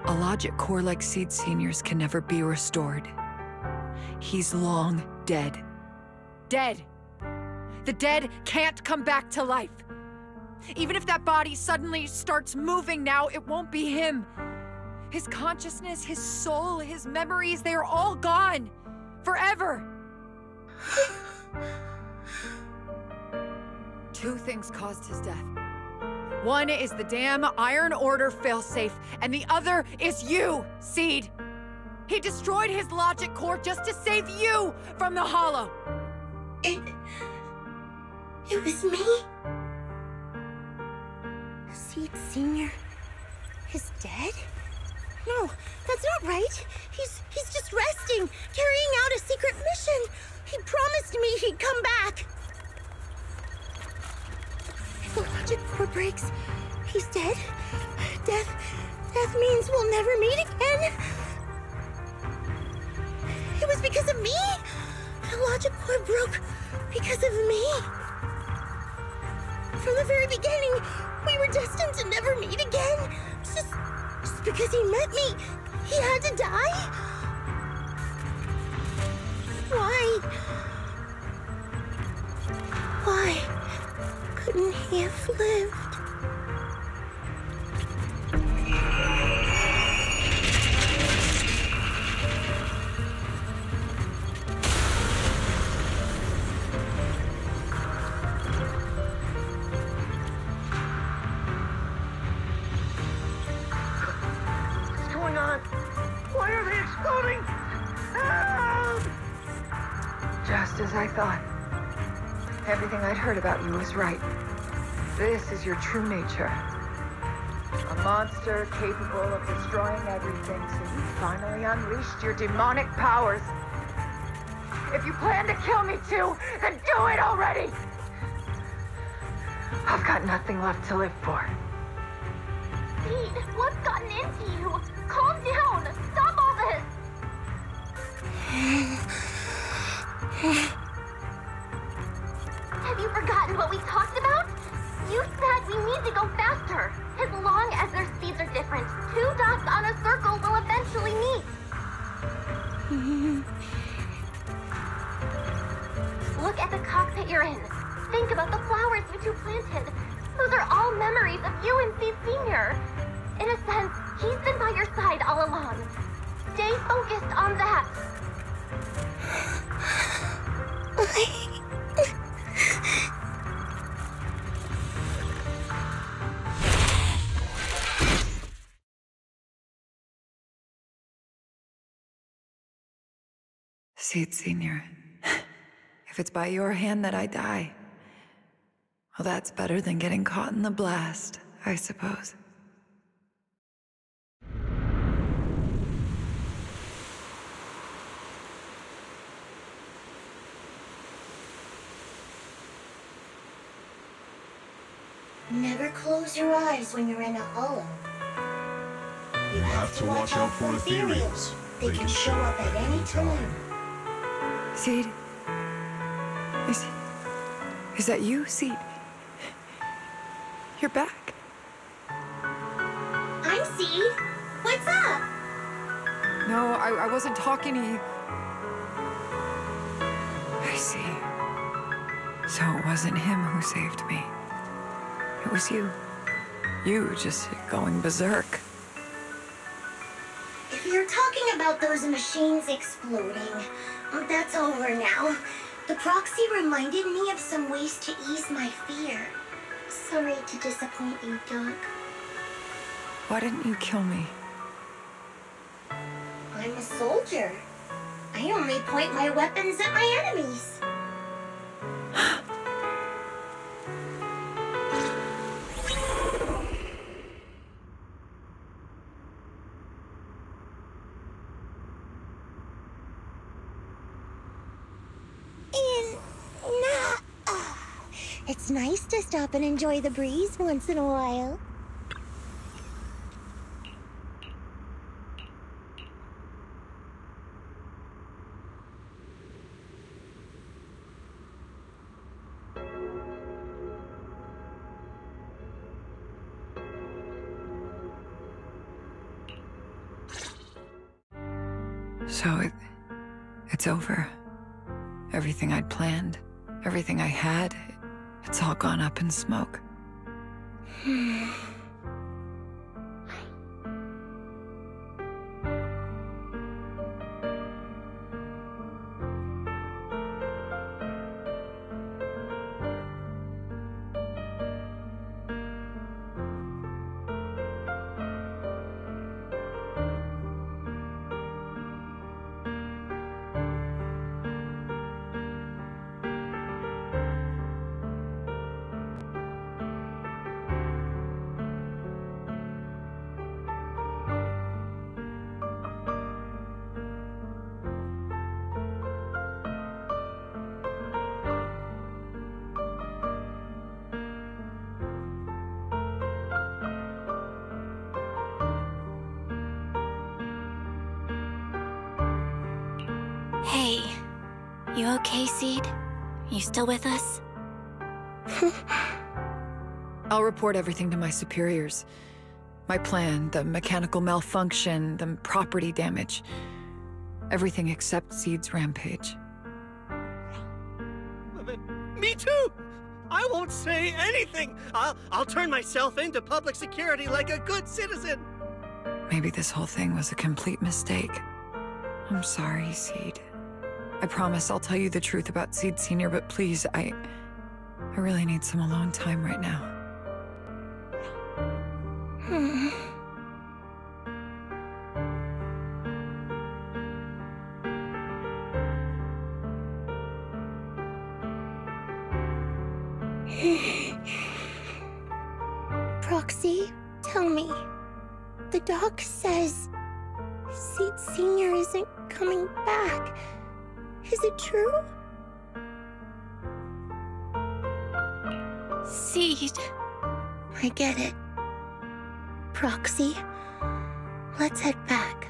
A logic core like Seed Senior's can never be restored. He's long dead. Dead. The dead can't come back to life. Even if that body suddenly starts moving now, it won't be him. His consciousness, his soul, his memories, they are all gone. Forever. Two things caused his death. One is the damn Iron Order failsafe, and the other is you, Seed. He destroyed his logic core just to save you from the Hollow. It was me? Seed Senior is dead? No, that's not right. He's just resting, carrying out a secret mission. He promised me he'd come back. If the logic core breaks, he's dead. Death means we'll never meet again. It was because of me. The logic core broke because of me. From the very beginning, we were destined to never meet again. Just because he met me, he had to die? Why couldn't he have lived? Why are they exploding? Help! Just as I thought. Everything I'd heard about you was right. This is your true nature. A monster capable of destroying everything, so you finally unleashed your demonic powers. If you plan to kill me too, then do it already! I've got nothing left to live for. Seed, what's gotten into you? Calm down! Stop all this! Have you forgotten what we talked about? You said we need to go faster. As long as their speeds are different, two dots on a circle will eventually meet. Look at the cockpit you're in. Think about the flowers you two planted. Those are all memories of you and Seed Senior. In a sense, he's been by your side all along. Stay focused on that. Seed Senior, if it's by your hand that I die, well, that's better than getting caught in the blast, I suppose. Never Never close your eyes when you're in a hollow. You have to watch out for ethereals. They can show up at any time. Seed? Is that you, Seed? You're back. I'm Seed. What's up? No, I wasn't talking to you. I see. So it wasn't him who saved me. It was you. You just going berserk. If you're talking about those machines exploding, that's over now. The proxy reminded me of some ways to ease my fear. Sorry to disappoint you, Doc. Why didn't you kill me? I'm a soldier. I only point my weapons at my enemies. It's nice to stop and enjoy the breeze once in a while. So it's over. Everything I'd planned, everything I had, it's all gone up in smoke. Hey, you okay, Seed? You still with us? I'll report everything to my superiors. My plan, the mechanical malfunction, the property damage. Everything except Seed's rampage. Me too! I won't say anything! I'll turn myself into public security like a good citizen! Maybe this whole thing was a complete mistake. I'm sorry, Seed. I promise I'll tell you the truth about Seed Sr., but please, I really need some alone time right now. Proxy, tell me. The doc says Seed Sr. isn't coming back. Is it true? Seed. I get it. Proxy, let's head back.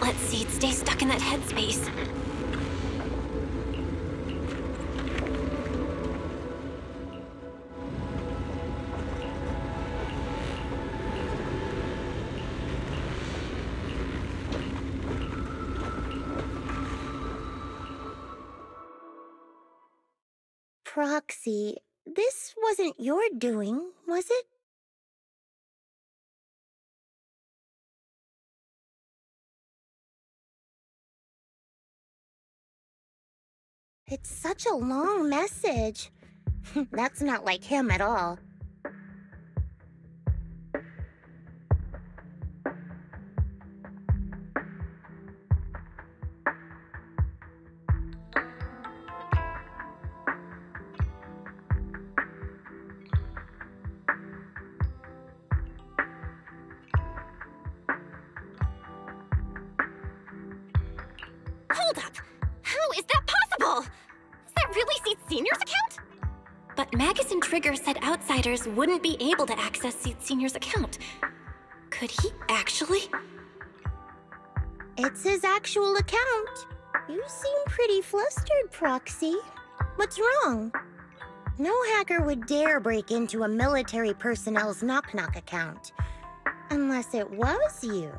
let Seed stay stuck in that headspace. Proxy, this wasn't your doing, was it? It's such a long message. That's not like him at all. Hold up! How is that possible? Is that really Seed Senior's account? But Magus and Trigger said outsiders wouldn't be able to access Seed Senior's account. Could he actually? It's his actual account. You seem pretty flustered, Proxy. What's wrong? No hacker would dare break into a military personnel's knock-knock account. Unless it was you.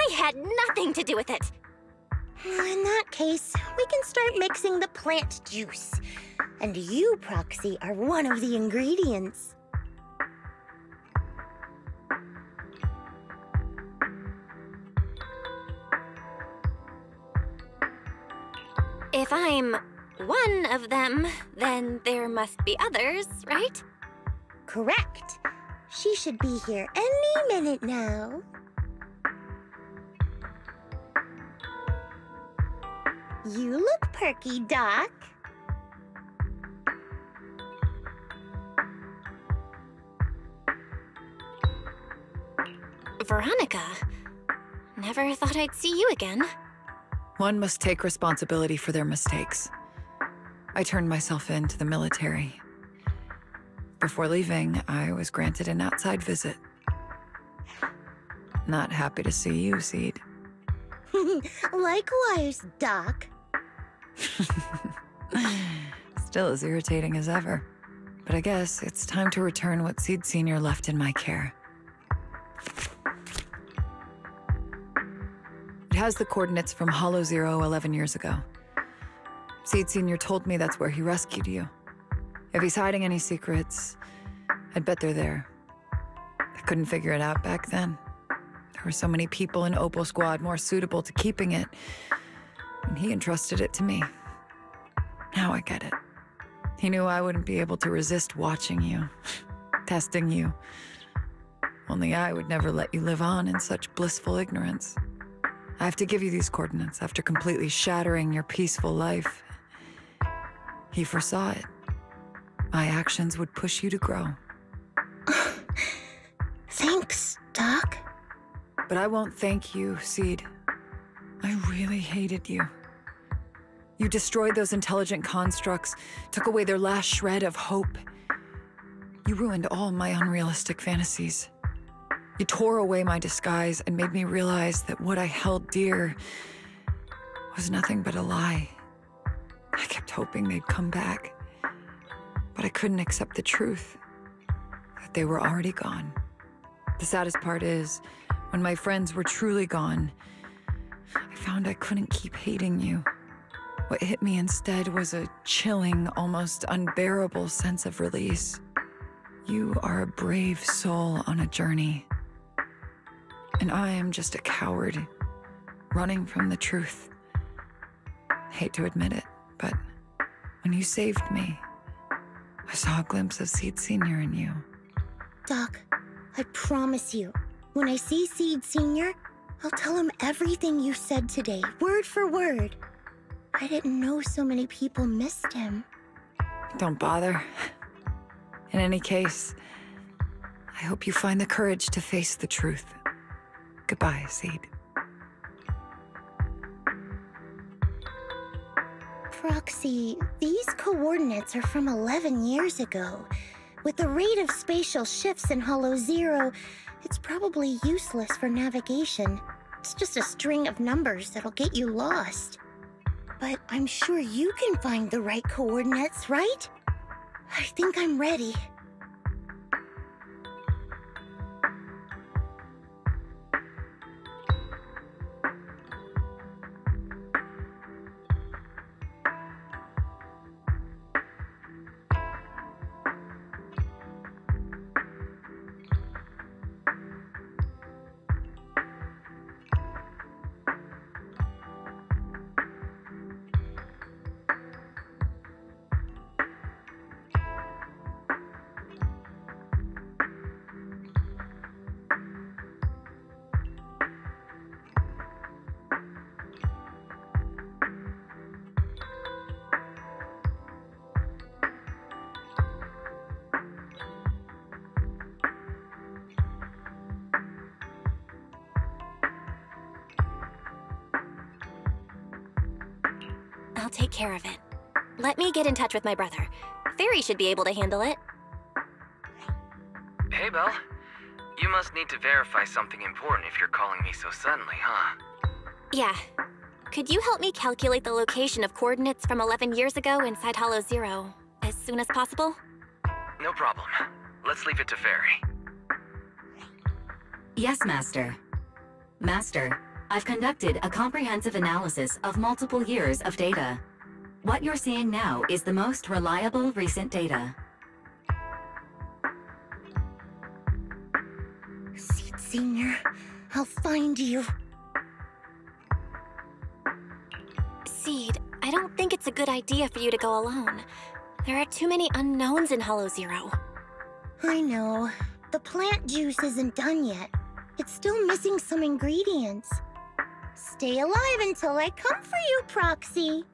I had nothing to do with it. In that case, we can start mixing the plant juice. And you, Proxy, are one of the ingredients. If I'm one of them, then there must be others, right? Correct. She should be here any minute now. You look perky, Doc. Veronica, never thought I'd see you again. One must take responsibility for their mistakes. I turned myself in to the military. Before leaving, I was granted an outside visit. Not happy to see you, Seed. Likewise, Doc. Still as irritating as ever. But I guess it's time to return what Seed Senior left in my care. It has the coordinates from Hollow Zero 11 years ago. Seed Senior told me that's where he rescued you. If he's hiding any secrets, I'd bet they're there. I couldn't figure it out back then. There were so many people in Opal Squad more suitable to keeping it, and he entrusted it to me. Now I get it. He knew I wouldn't be able to resist watching you, testing you. Only I would never let you live on in such blissful ignorance. I have to give you these coordinates after completely shattering your peaceful life. He foresaw it. My actions would push you to grow. Thanks, Doc. But I won't thank you, Seed. I really hated you. You destroyed those intelligent constructs, took away their last shred of hope. You ruined all my unrealistic fantasies. You tore away my disguise and made me realize that what I held dear was nothing but a lie. I kept hoping they'd come back, but I couldn't accept the truth, that they were already gone. The saddest part is, when my friends were truly gone, I found I couldn't keep hating you. What hit me instead was a chilling, almost unbearable sense of release. You are a brave soul on a journey. And I am just a coward, running from the truth. Hate to admit it, but when you saved me, I saw a glimpse of Seed Senior in you. Doc, I promise you, When I see Seed Sr., I'll tell him everything you said today, word for word. I didn't know so many people missed him. Don't bother. In any case, I hope you find the courage to face the truth. Goodbye, Seed. Proxy, these coordinates are from 11 years ago. With the rate of spatial shifts in Hollow Zero, it's probably useless for navigation. It's just a string of numbers that'll get you lost. But I'm sure you can find the right coordinates, right? I think I'm ready. I'll take care of it. Let me get in touch with my brother. Fairy should be able to handle it. Hey, Belle. You must need to verify something important if you're calling me so suddenly, huh? Yeah. Could you help me calculate the location of coordinates from 11 years ago inside Hollow Zero as soon as possible? No problem. Let's leave it to Fairy. Yes, Master. Master, I've conducted a comprehensive analysis of multiple years of data. What you're seeing now is the most reliable recent data. Seed Senior, I'll find you. Seed, I don't think it's a good idea for you to go alone. There are too many unknowns in Hollow Zero. I know. The plant juice isn't done yet. It's still missing some ingredients. Stay alive until I come for you, Proxy.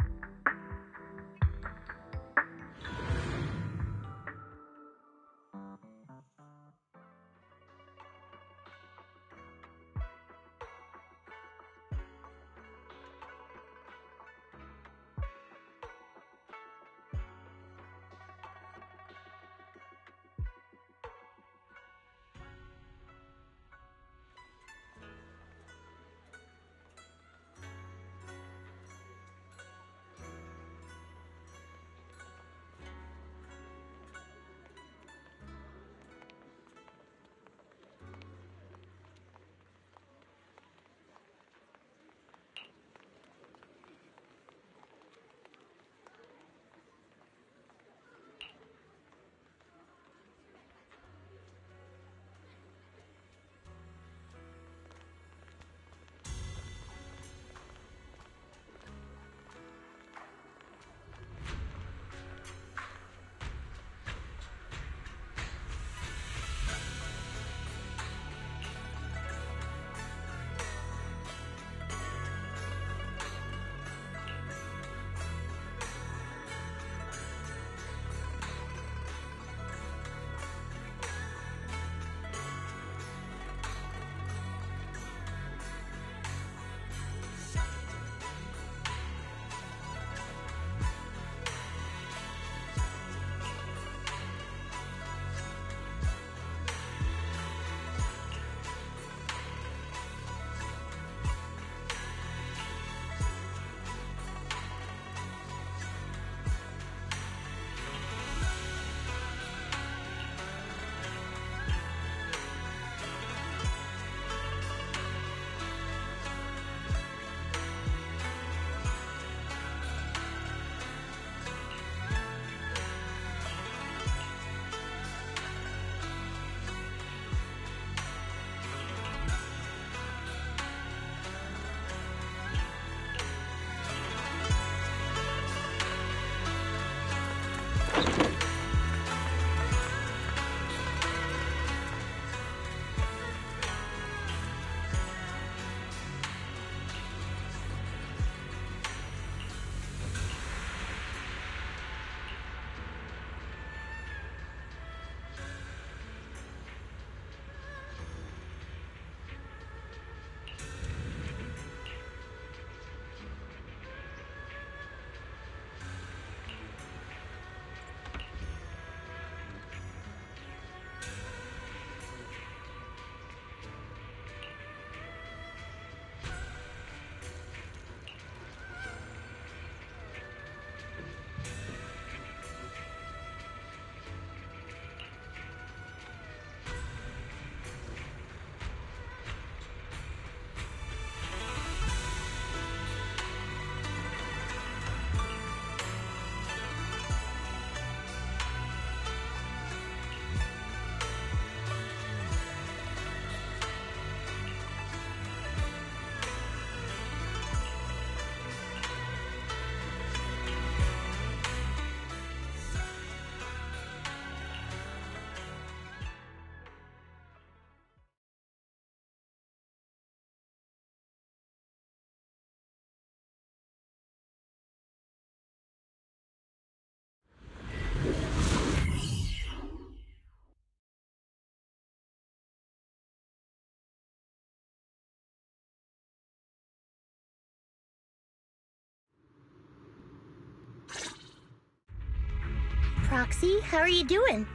Proxy. How are you doing?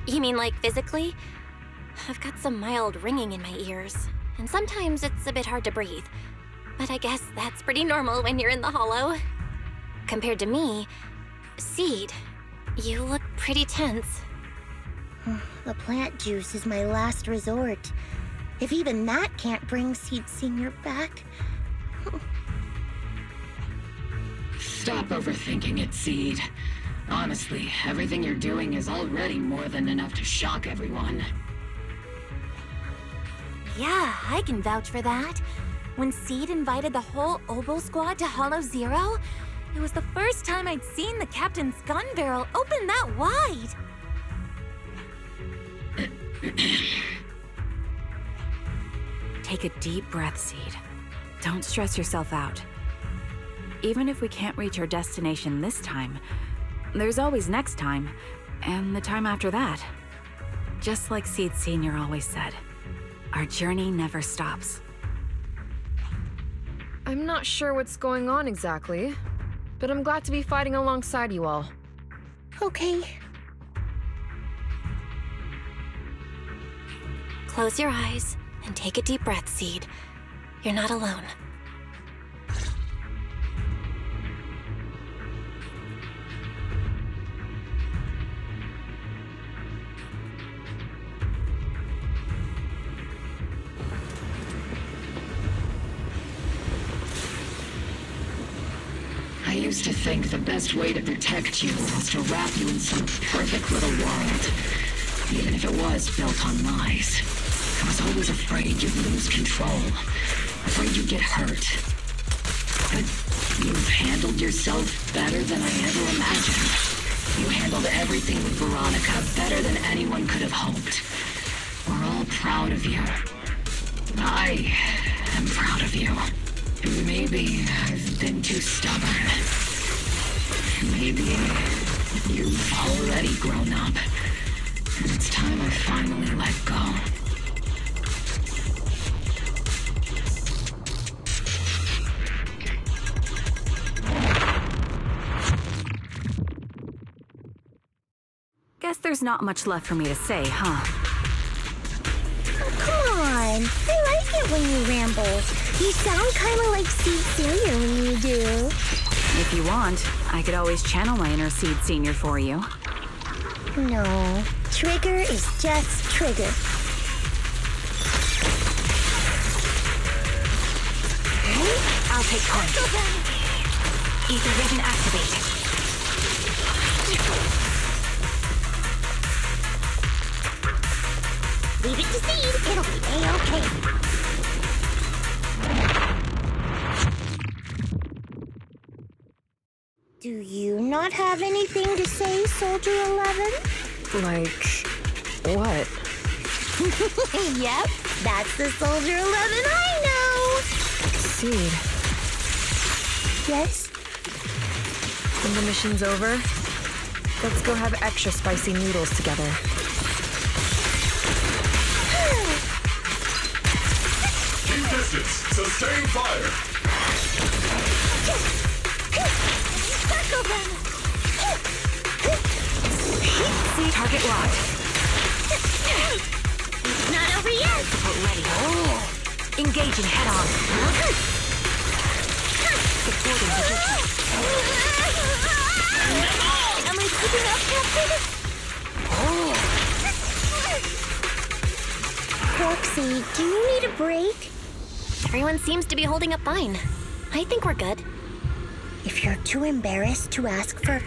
You mean like physically? I've got some mild ringing in my ears, and sometimes it's a bit hard to breathe. But I guess that's pretty normal when you're in the hollow. Compared to me, Seed, you look pretty tense. The plant juice is my last resort. If even that can't bring Seed Sr. back... Stop overthinking it, Seed. Honestly, everything you're doing is already more than enough to shock everyone. Yeah, I can vouch for that. When Seed invited the whole Oboe squad to Hollow Zero, it was the first time I'd seen the captain's gun barrel open that wide. Take a deep breath, Seed. Don't stress yourself out. Even if we can't reach our destination this time, there's always next time, and the time after that. Just like Seed Sr. always said, our journey never stops. I'm not sure what's going on exactly, but I'm glad to be fighting alongside you all. Okay. Close your eyes and take a deep breath, Seed. You're not alone. I used to think the best way to protect you was to wrap you in some perfect little world. Even if it was built on lies. I was always afraid you'd lose control. Afraid you'd get hurt. But you've handled yourself better than I ever imagined. You handled everything with Veronica better than anyone could have hoped. We're all proud of you. I am proud of you. Maybe I've been too stubborn. Maybe you've already grown up. And it's time I finally let go. Guess there's not much left for me to say, huh? Oh, come on. I like it when you ramble. You sound kind of like Seed Sr. when you do. If you want, I could always channel my inner Seed Sr. for you. No. Trigger is just Trigger. I'll take point. Ether vision activated. Leave it to Seed. It'll be A-okay. Do you not have anything to say, Soldier 11? Like... what? Yep, that's the Soldier 11 I know! Seed. Yes? When the mission's over, let's go have extra spicy noodles together. Keep distance. Sustain fire. Circle them! Target locked. It's not over yet! But ready. Oh. Engaging head-on. Supporting position. Am I keeping up, Captain? Proxy, do you need a break? Everyone seems to be holding up fine. I think we're good. If you're too embarrassed to ask for...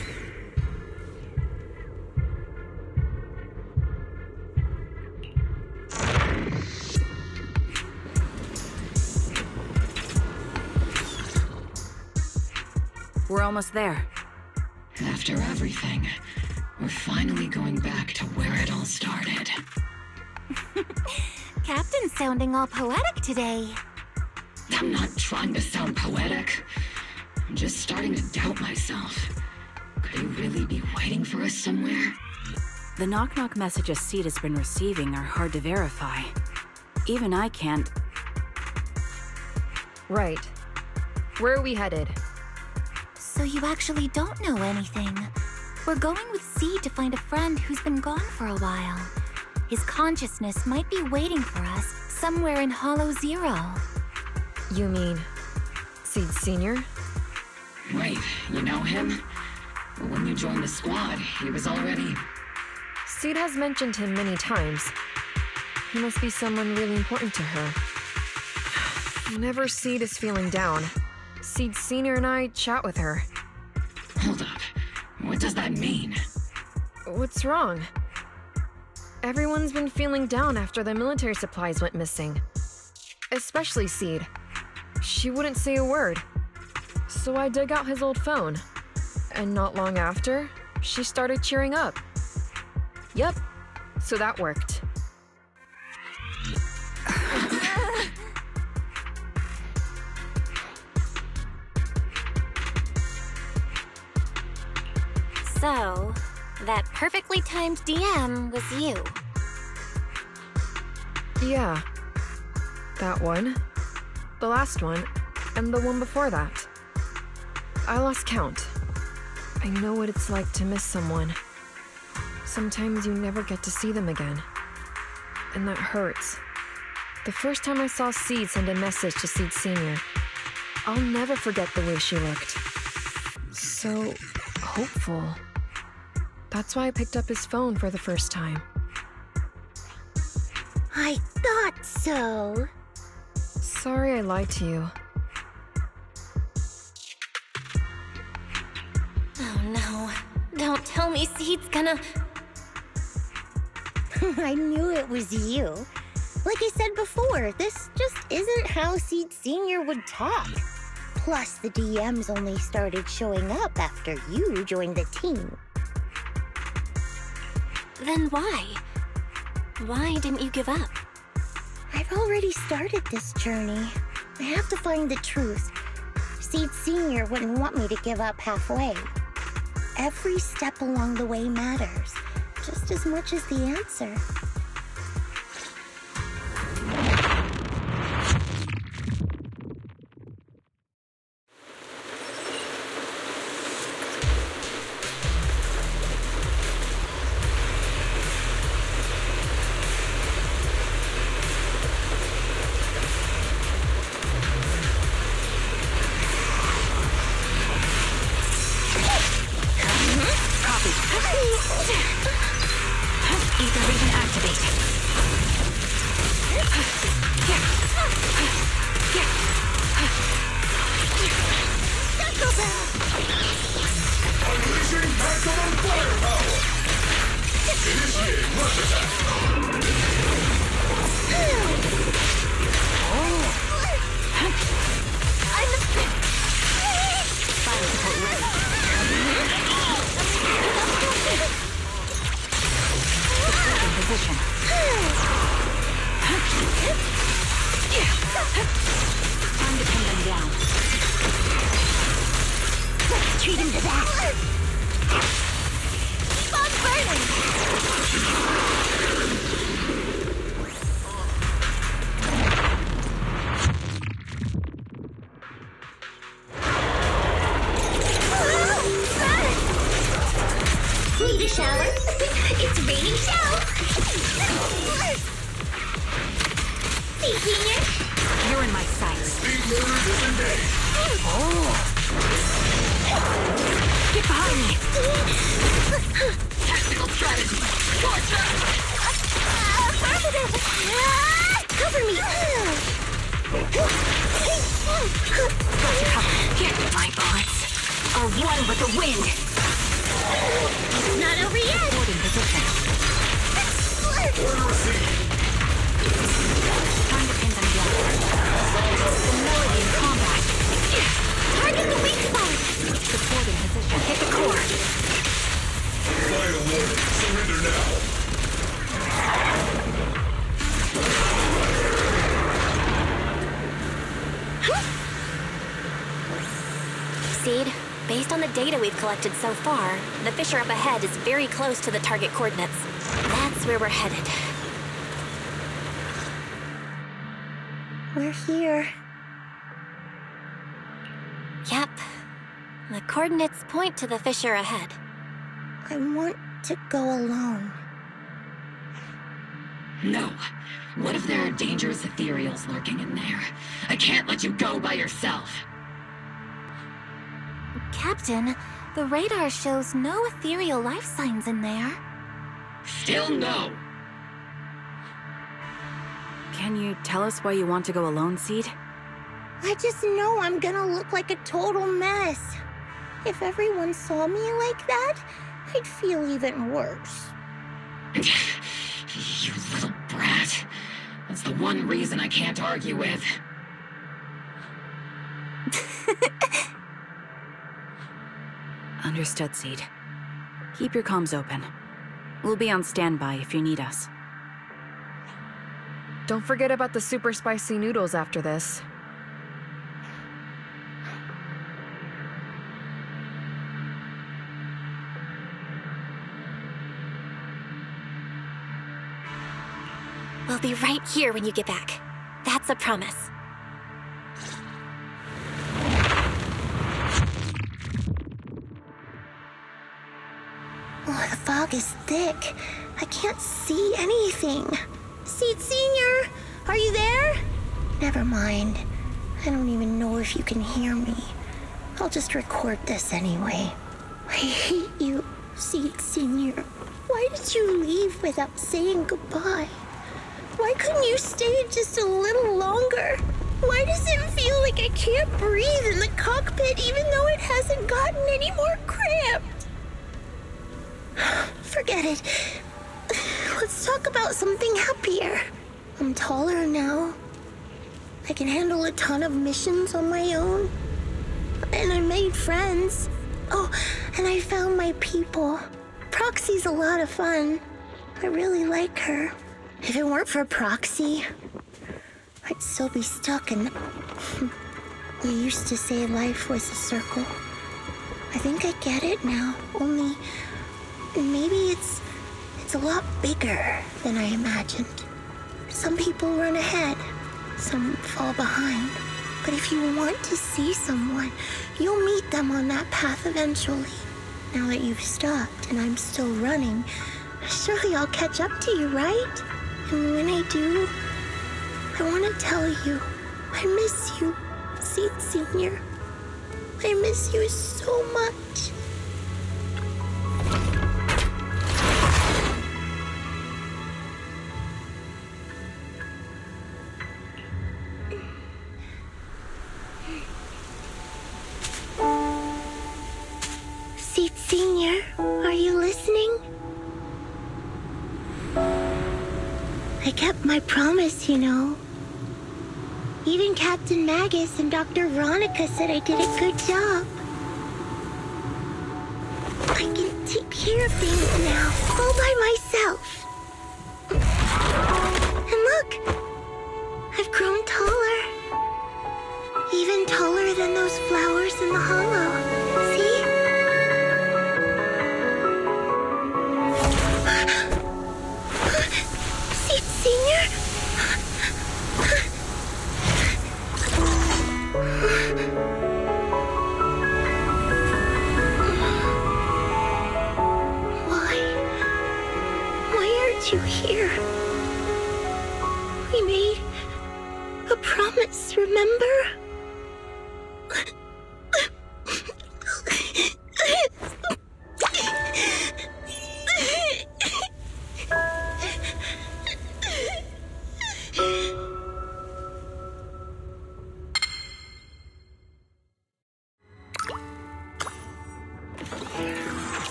We're almost there. After everything, we're finally going back to where it all started. Captain's sounding all poetic today. I'm not trying to sound poetic. I'm just starting to doubt myself. Could he really be waiting for us somewhere? The knock-knock messages Seed has been receiving are hard to verify. Even I can't... Right. Where are we headed? So you actually don't know anything. We're going with Seed to find a friend who's been gone for a while. His consciousness might be waiting for us somewhere in Hollow Zero. You mean Seed Sr.? Wait, you know him? When you joined the squad, he was already... Seed has mentioned him many times. He must be someone really important to her. Whenever Seed is feeling down, Seed Sr. and I chat with her. Hold up. What does that mean? What's wrong? Everyone's been feeling down after the military supplies went missing. Especially Seed. She wouldn't say a word. So I dug out his old phone. And not long after, she started cheering up. Yep, so that worked. So, that perfectly timed DM was you. Yeah. That one, the last one, and the one before that. I lost count. I know what it's like to miss someone. Sometimes you never get to see them again. And that hurts. The first time I saw Seed send a message to Seed Sr., I'll never forget the way she looked. So hopeful. That's why I picked up his phone for the first time. I thought so. Sorry I lied to you. Oh no. Don't tell me Seed's gonna... I knew it was you. Like I said before, this just isn't how Seed Sr. would talk. Plus, the DMs only started showing up after you joined the team. Then why? Why didn't you give up? I've already started this journey. I have to find the truth. Seed Sr. wouldn't want me to give up halfway. Every step along the way matters, just as much as the answer. Based on the data we've collected so far, the fissure up ahead is very close to the target coordinates. That's where we're headed. We're here. Yep. The coordinates point to the fissure ahead. I want to go alone. No. What if there are dangerous ethereals lurking in there? I can't let you go by yourself. Captain, the radar shows no ethereal life signs in there. Still no. Can you tell us why you want to go alone, Seed? I just know I'm gonna look like a total mess. If everyone saw me like that, I'd feel even worse. You little brat. That's the one reason I can't argue with. Understood, Seed. Keep your comms open. We'll be on standby if you need us. Don't forget about the super spicy noodles after this. We'll be right here when you get back. That's a promise. Oh, the fog is thick. I can't see anything. Seed Senior, are you there? Never mind. I don't even know if you can hear me. I'll just record this anyway. I hate you, Seed Senior. Why did you leave without saying goodbye? Why couldn't you stay just a little longer? Why does it feel like I can't breathe in the cockpit even though it hasn't gotten any more cramped? Forget it. Let's talk about something happier. I'm taller now. I can handle a ton of missions on my own. And I made friends. Oh, and I found my people. Proxy's a lot of fun. I really like her. If it weren't for Proxy, I'd still be stuck in... You used to say life was a circle. I think I get it now, only maybe it's a lot bigger than I imagined. Some people run ahead, some fall behind. But if you want to see someone, you'll meet them on that path eventually. Now that you've stopped and I'm still running, surely I'll catch up to you, right? And when I do, I want to tell you, I miss you, Seed Senior. I miss you so much. Seed Senior, are you listening? I kept my promise, you know. Even Captain Magus and Dr. Veronica said I did a good job. I can take care of things now, all by myself. And look, I've grown taller. Even taller than those flowers in the hollow. See? Senior? Why aren't you here? We made a promise, remember?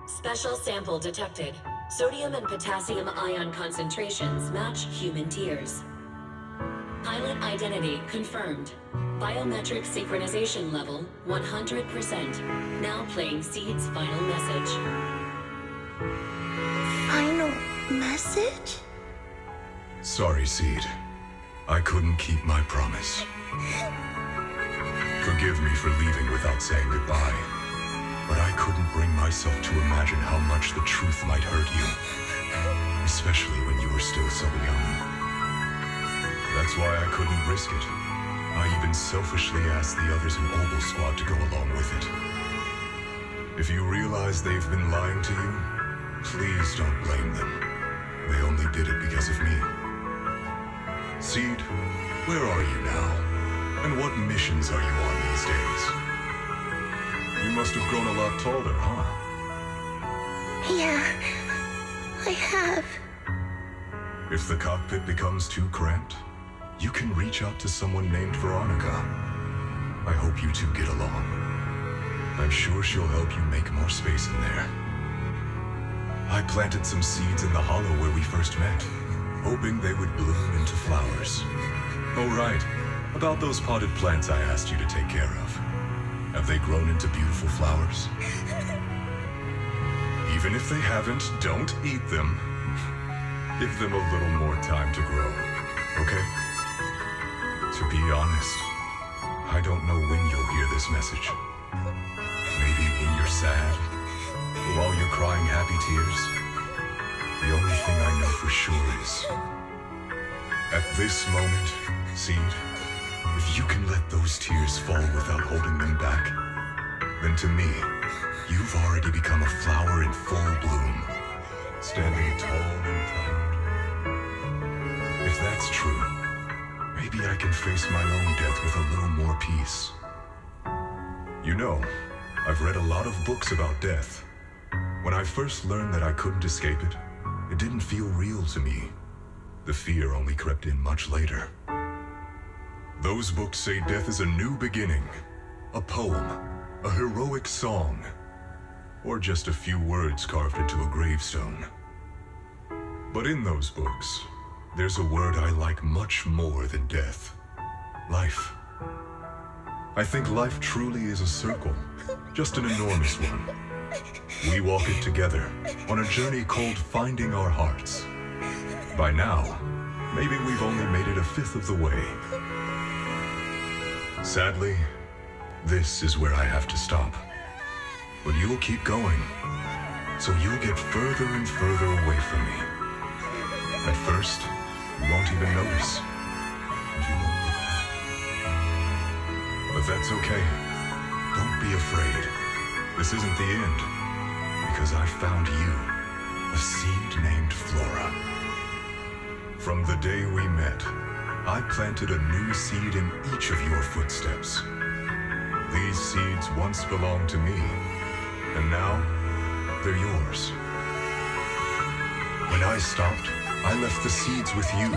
Special sample detected. Sodium and potassium ion concentrations match human tears. Pilot identity confirmed. Biometric synchronization level 100%. Now playing Seed's final message. Final message? Sorry, Seed. I couldn't keep my promise. Forgive me for leaving without saying goodbye. but I couldn't bring myself to imagine how much the truth might hurt you. Especially when you were still so young. That's why I couldn't risk it. I even selfishly asked the others in Obel Squad to go along with it. If you realize they've been lying to you, please don't blame them. They only did it because of me. Seed, where are you now? And what missions are you on these days? You must have grown a lot taller, huh? Yeah, I have. If the cockpit becomes too cramped, you can reach out to someone named Veronica. I hope you two get along. I'm sure she'll help you make more space in there. I planted some seeds in the hollow where we first met, hoping they would bloom into flowers. Oh right, about those potted plants I asked you to take care of. Have they grown into beautiful flowers? Even if they haven't, don't eat them. Give them a little more time to grow, okay? To be honest, I don't know when you'll hear this message. Maybe when you're sad, or while you're crying happy tears. The only thing I know for sure is, at this moment, Seed, if you can let those tears fall without holding them back, then to me, you've already become a flower in full bloom, standing tall and proud. If that's true, maybe I can face my own death with a little more peace. You know, I've read a lot of books about death. When I first learned that I couldn't escape it, it didn't feel real to me. The fear only crept in much later. Those books say death is a new beginning, a poem, a heroic song, or just a few words carved into a gravestone. But in those books, there's a word I like much more than death. Life. I think life truly is a circle, just an enormous one. We walk it together, on a journey called Finding Our Hearts. By now, maybe we've only made it a fifth of the way. Sadly, this is where I have to stop. But you'll keep going, so you'll get further and further away from me. At first, you won't even notice, and you won't look back. But that's okay. Don't be afraid. This isn't the end, because I found you, a seed named Flora. From the day we met, I planted a new seed in each of your footsteps. These seeds once belonged to me, and now they're yours. When I stopped, I left the seeds with you.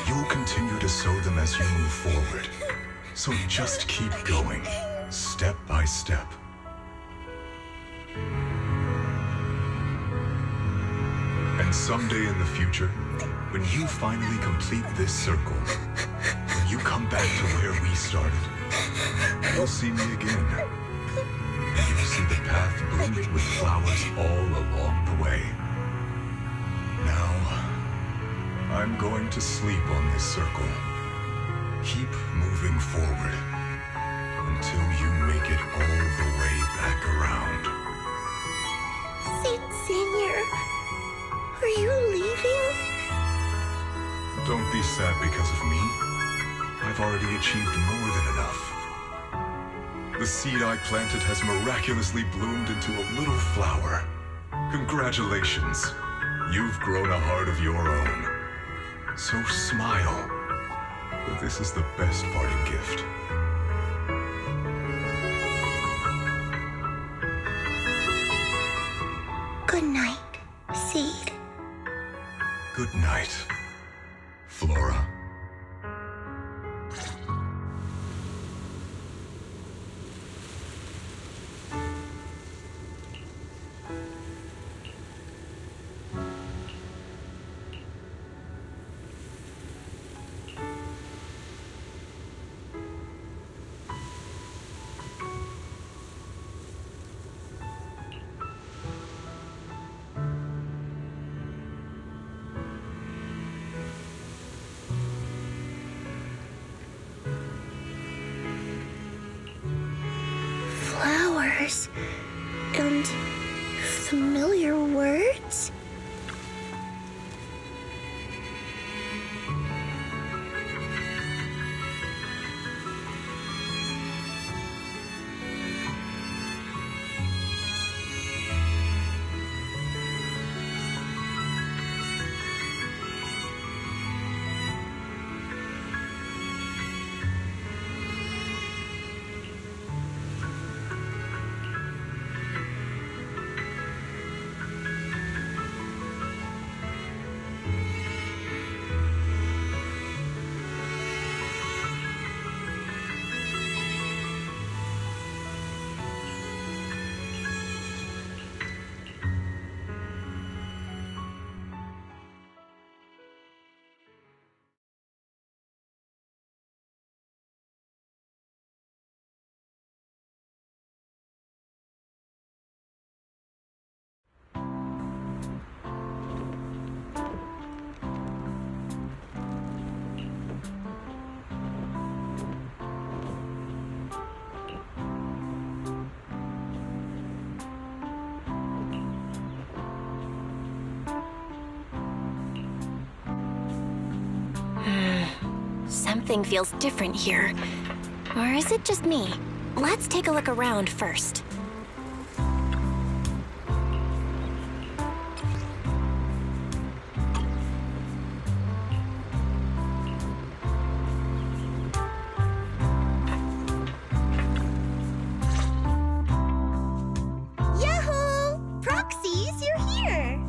You'll continue to sow them as you move forward. So just keep going, step by step. And someday in the future, when you finally complete this circle, when you come back to where we started, you'll see me again. And you'll see the path blooming with flowers all along the way. Now, I'm going to sleep on this circle. Keep moving forward until you make it all the way back around. Seed Senior, are you leaving? Don't be sad because of me. I've already achieved more than enough. The seed I planted has miraculously bloomed into a little flower. Congratulations. You've grown a heart of your own. So smile. For this is the best parting gift. Good night, Seed. Good night, Flora. Flowers. and familiar words. Something feels different here. Or is it just me? Let's take a look around first. Yahoo! Proxies, you're here!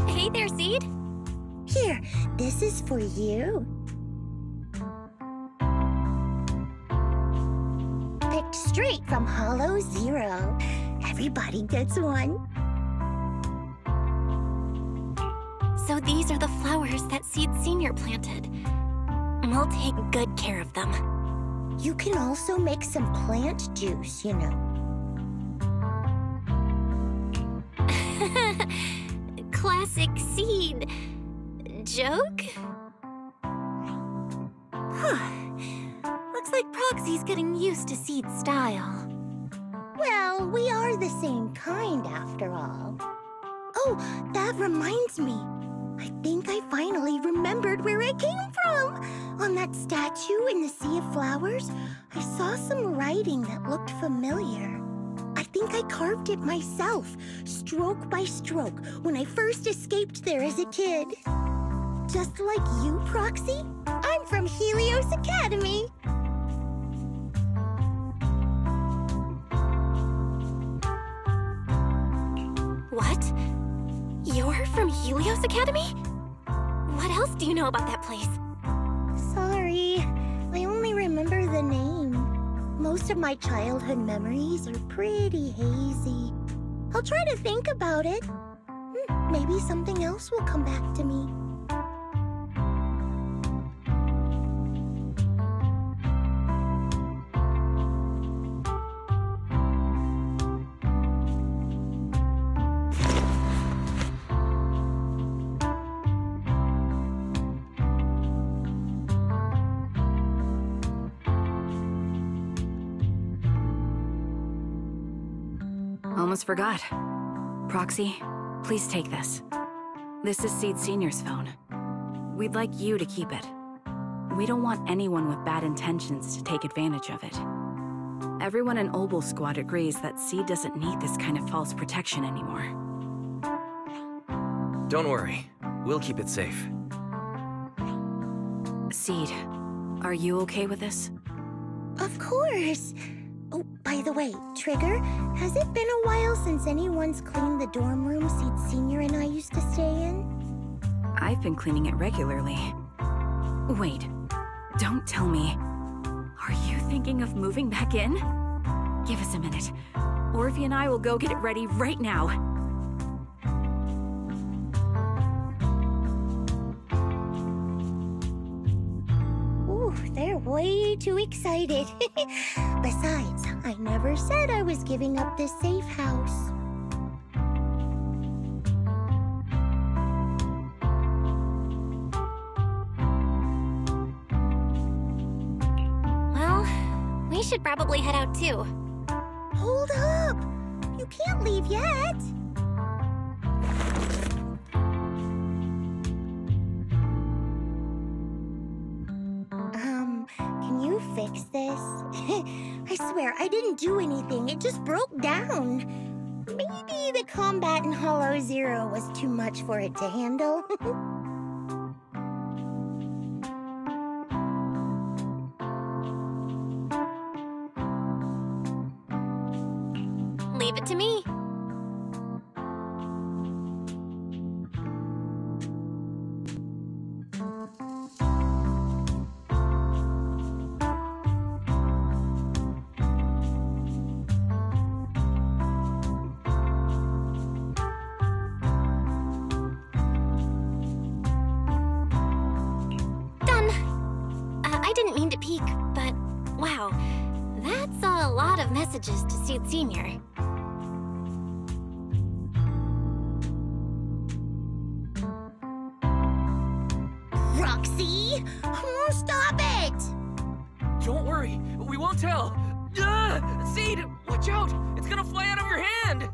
Hey there, Seed. Here, this is for you. Picked straight from Hollow Zero. Everybody gets one. So these are the flowers that Seed Senior planted. We'll take good care of them. You can also make some plant juice, you know. Classic Seed. Joke? Looks like Proxy's getting used to Seed's style. Well, we are the same kind after all. Oh, that reminds me. I think I finally remembered where I came from. On that statue in the Sea of Flowers, I saw some writing that looked familiar. I think I carved it myself, stroke by stroke, when I first escaped there as a kid. Just like you, Proxy, I'm from Helios Academy. What? You're from Helios Academy? What else do you know about that place? Sorry, I only remember the name. Most of my childhood memories are pretty hazy. I'll try to think about it. Maybe something else will come back to me. Almost forgot. Proxy, please take this. This is Seed Senior's phone. We'd like you to keep it. We don't want anyone with bad intentions to take advantage of it. Everyone in Obel Squad agrees that Seed doesn't need this kind of false protection anymore. Don't worry. We'll keep it safe. Seed, are you okay with this? Of course. Oh, by the way, Trigger, has it been a while since anyone's cleaned the dorm room Seed Senior and I used to stay in? I've been cleaning it regularly. Wait, don't tell me. Are you thinking of moving back in? Give us a minute. Orphe and I will go get it ready right now. Ooh, they're way too excited. Besides, I never said I was giving up this safe house. Well, we should probably head out too. Hold up! You can't leave yet! Can you fix this? I swear, I didn't do anything. It just broke down. Maybe the combat in Hollow Zero was too much for it to handle. Leave it to me. I didn't mean to peek, but wow, that's a lot of messages to Seed Senior. Roxy! Oh, stop it! Don't worry, we won't tell. Seed, watch out! It's gonna fly out of your hand!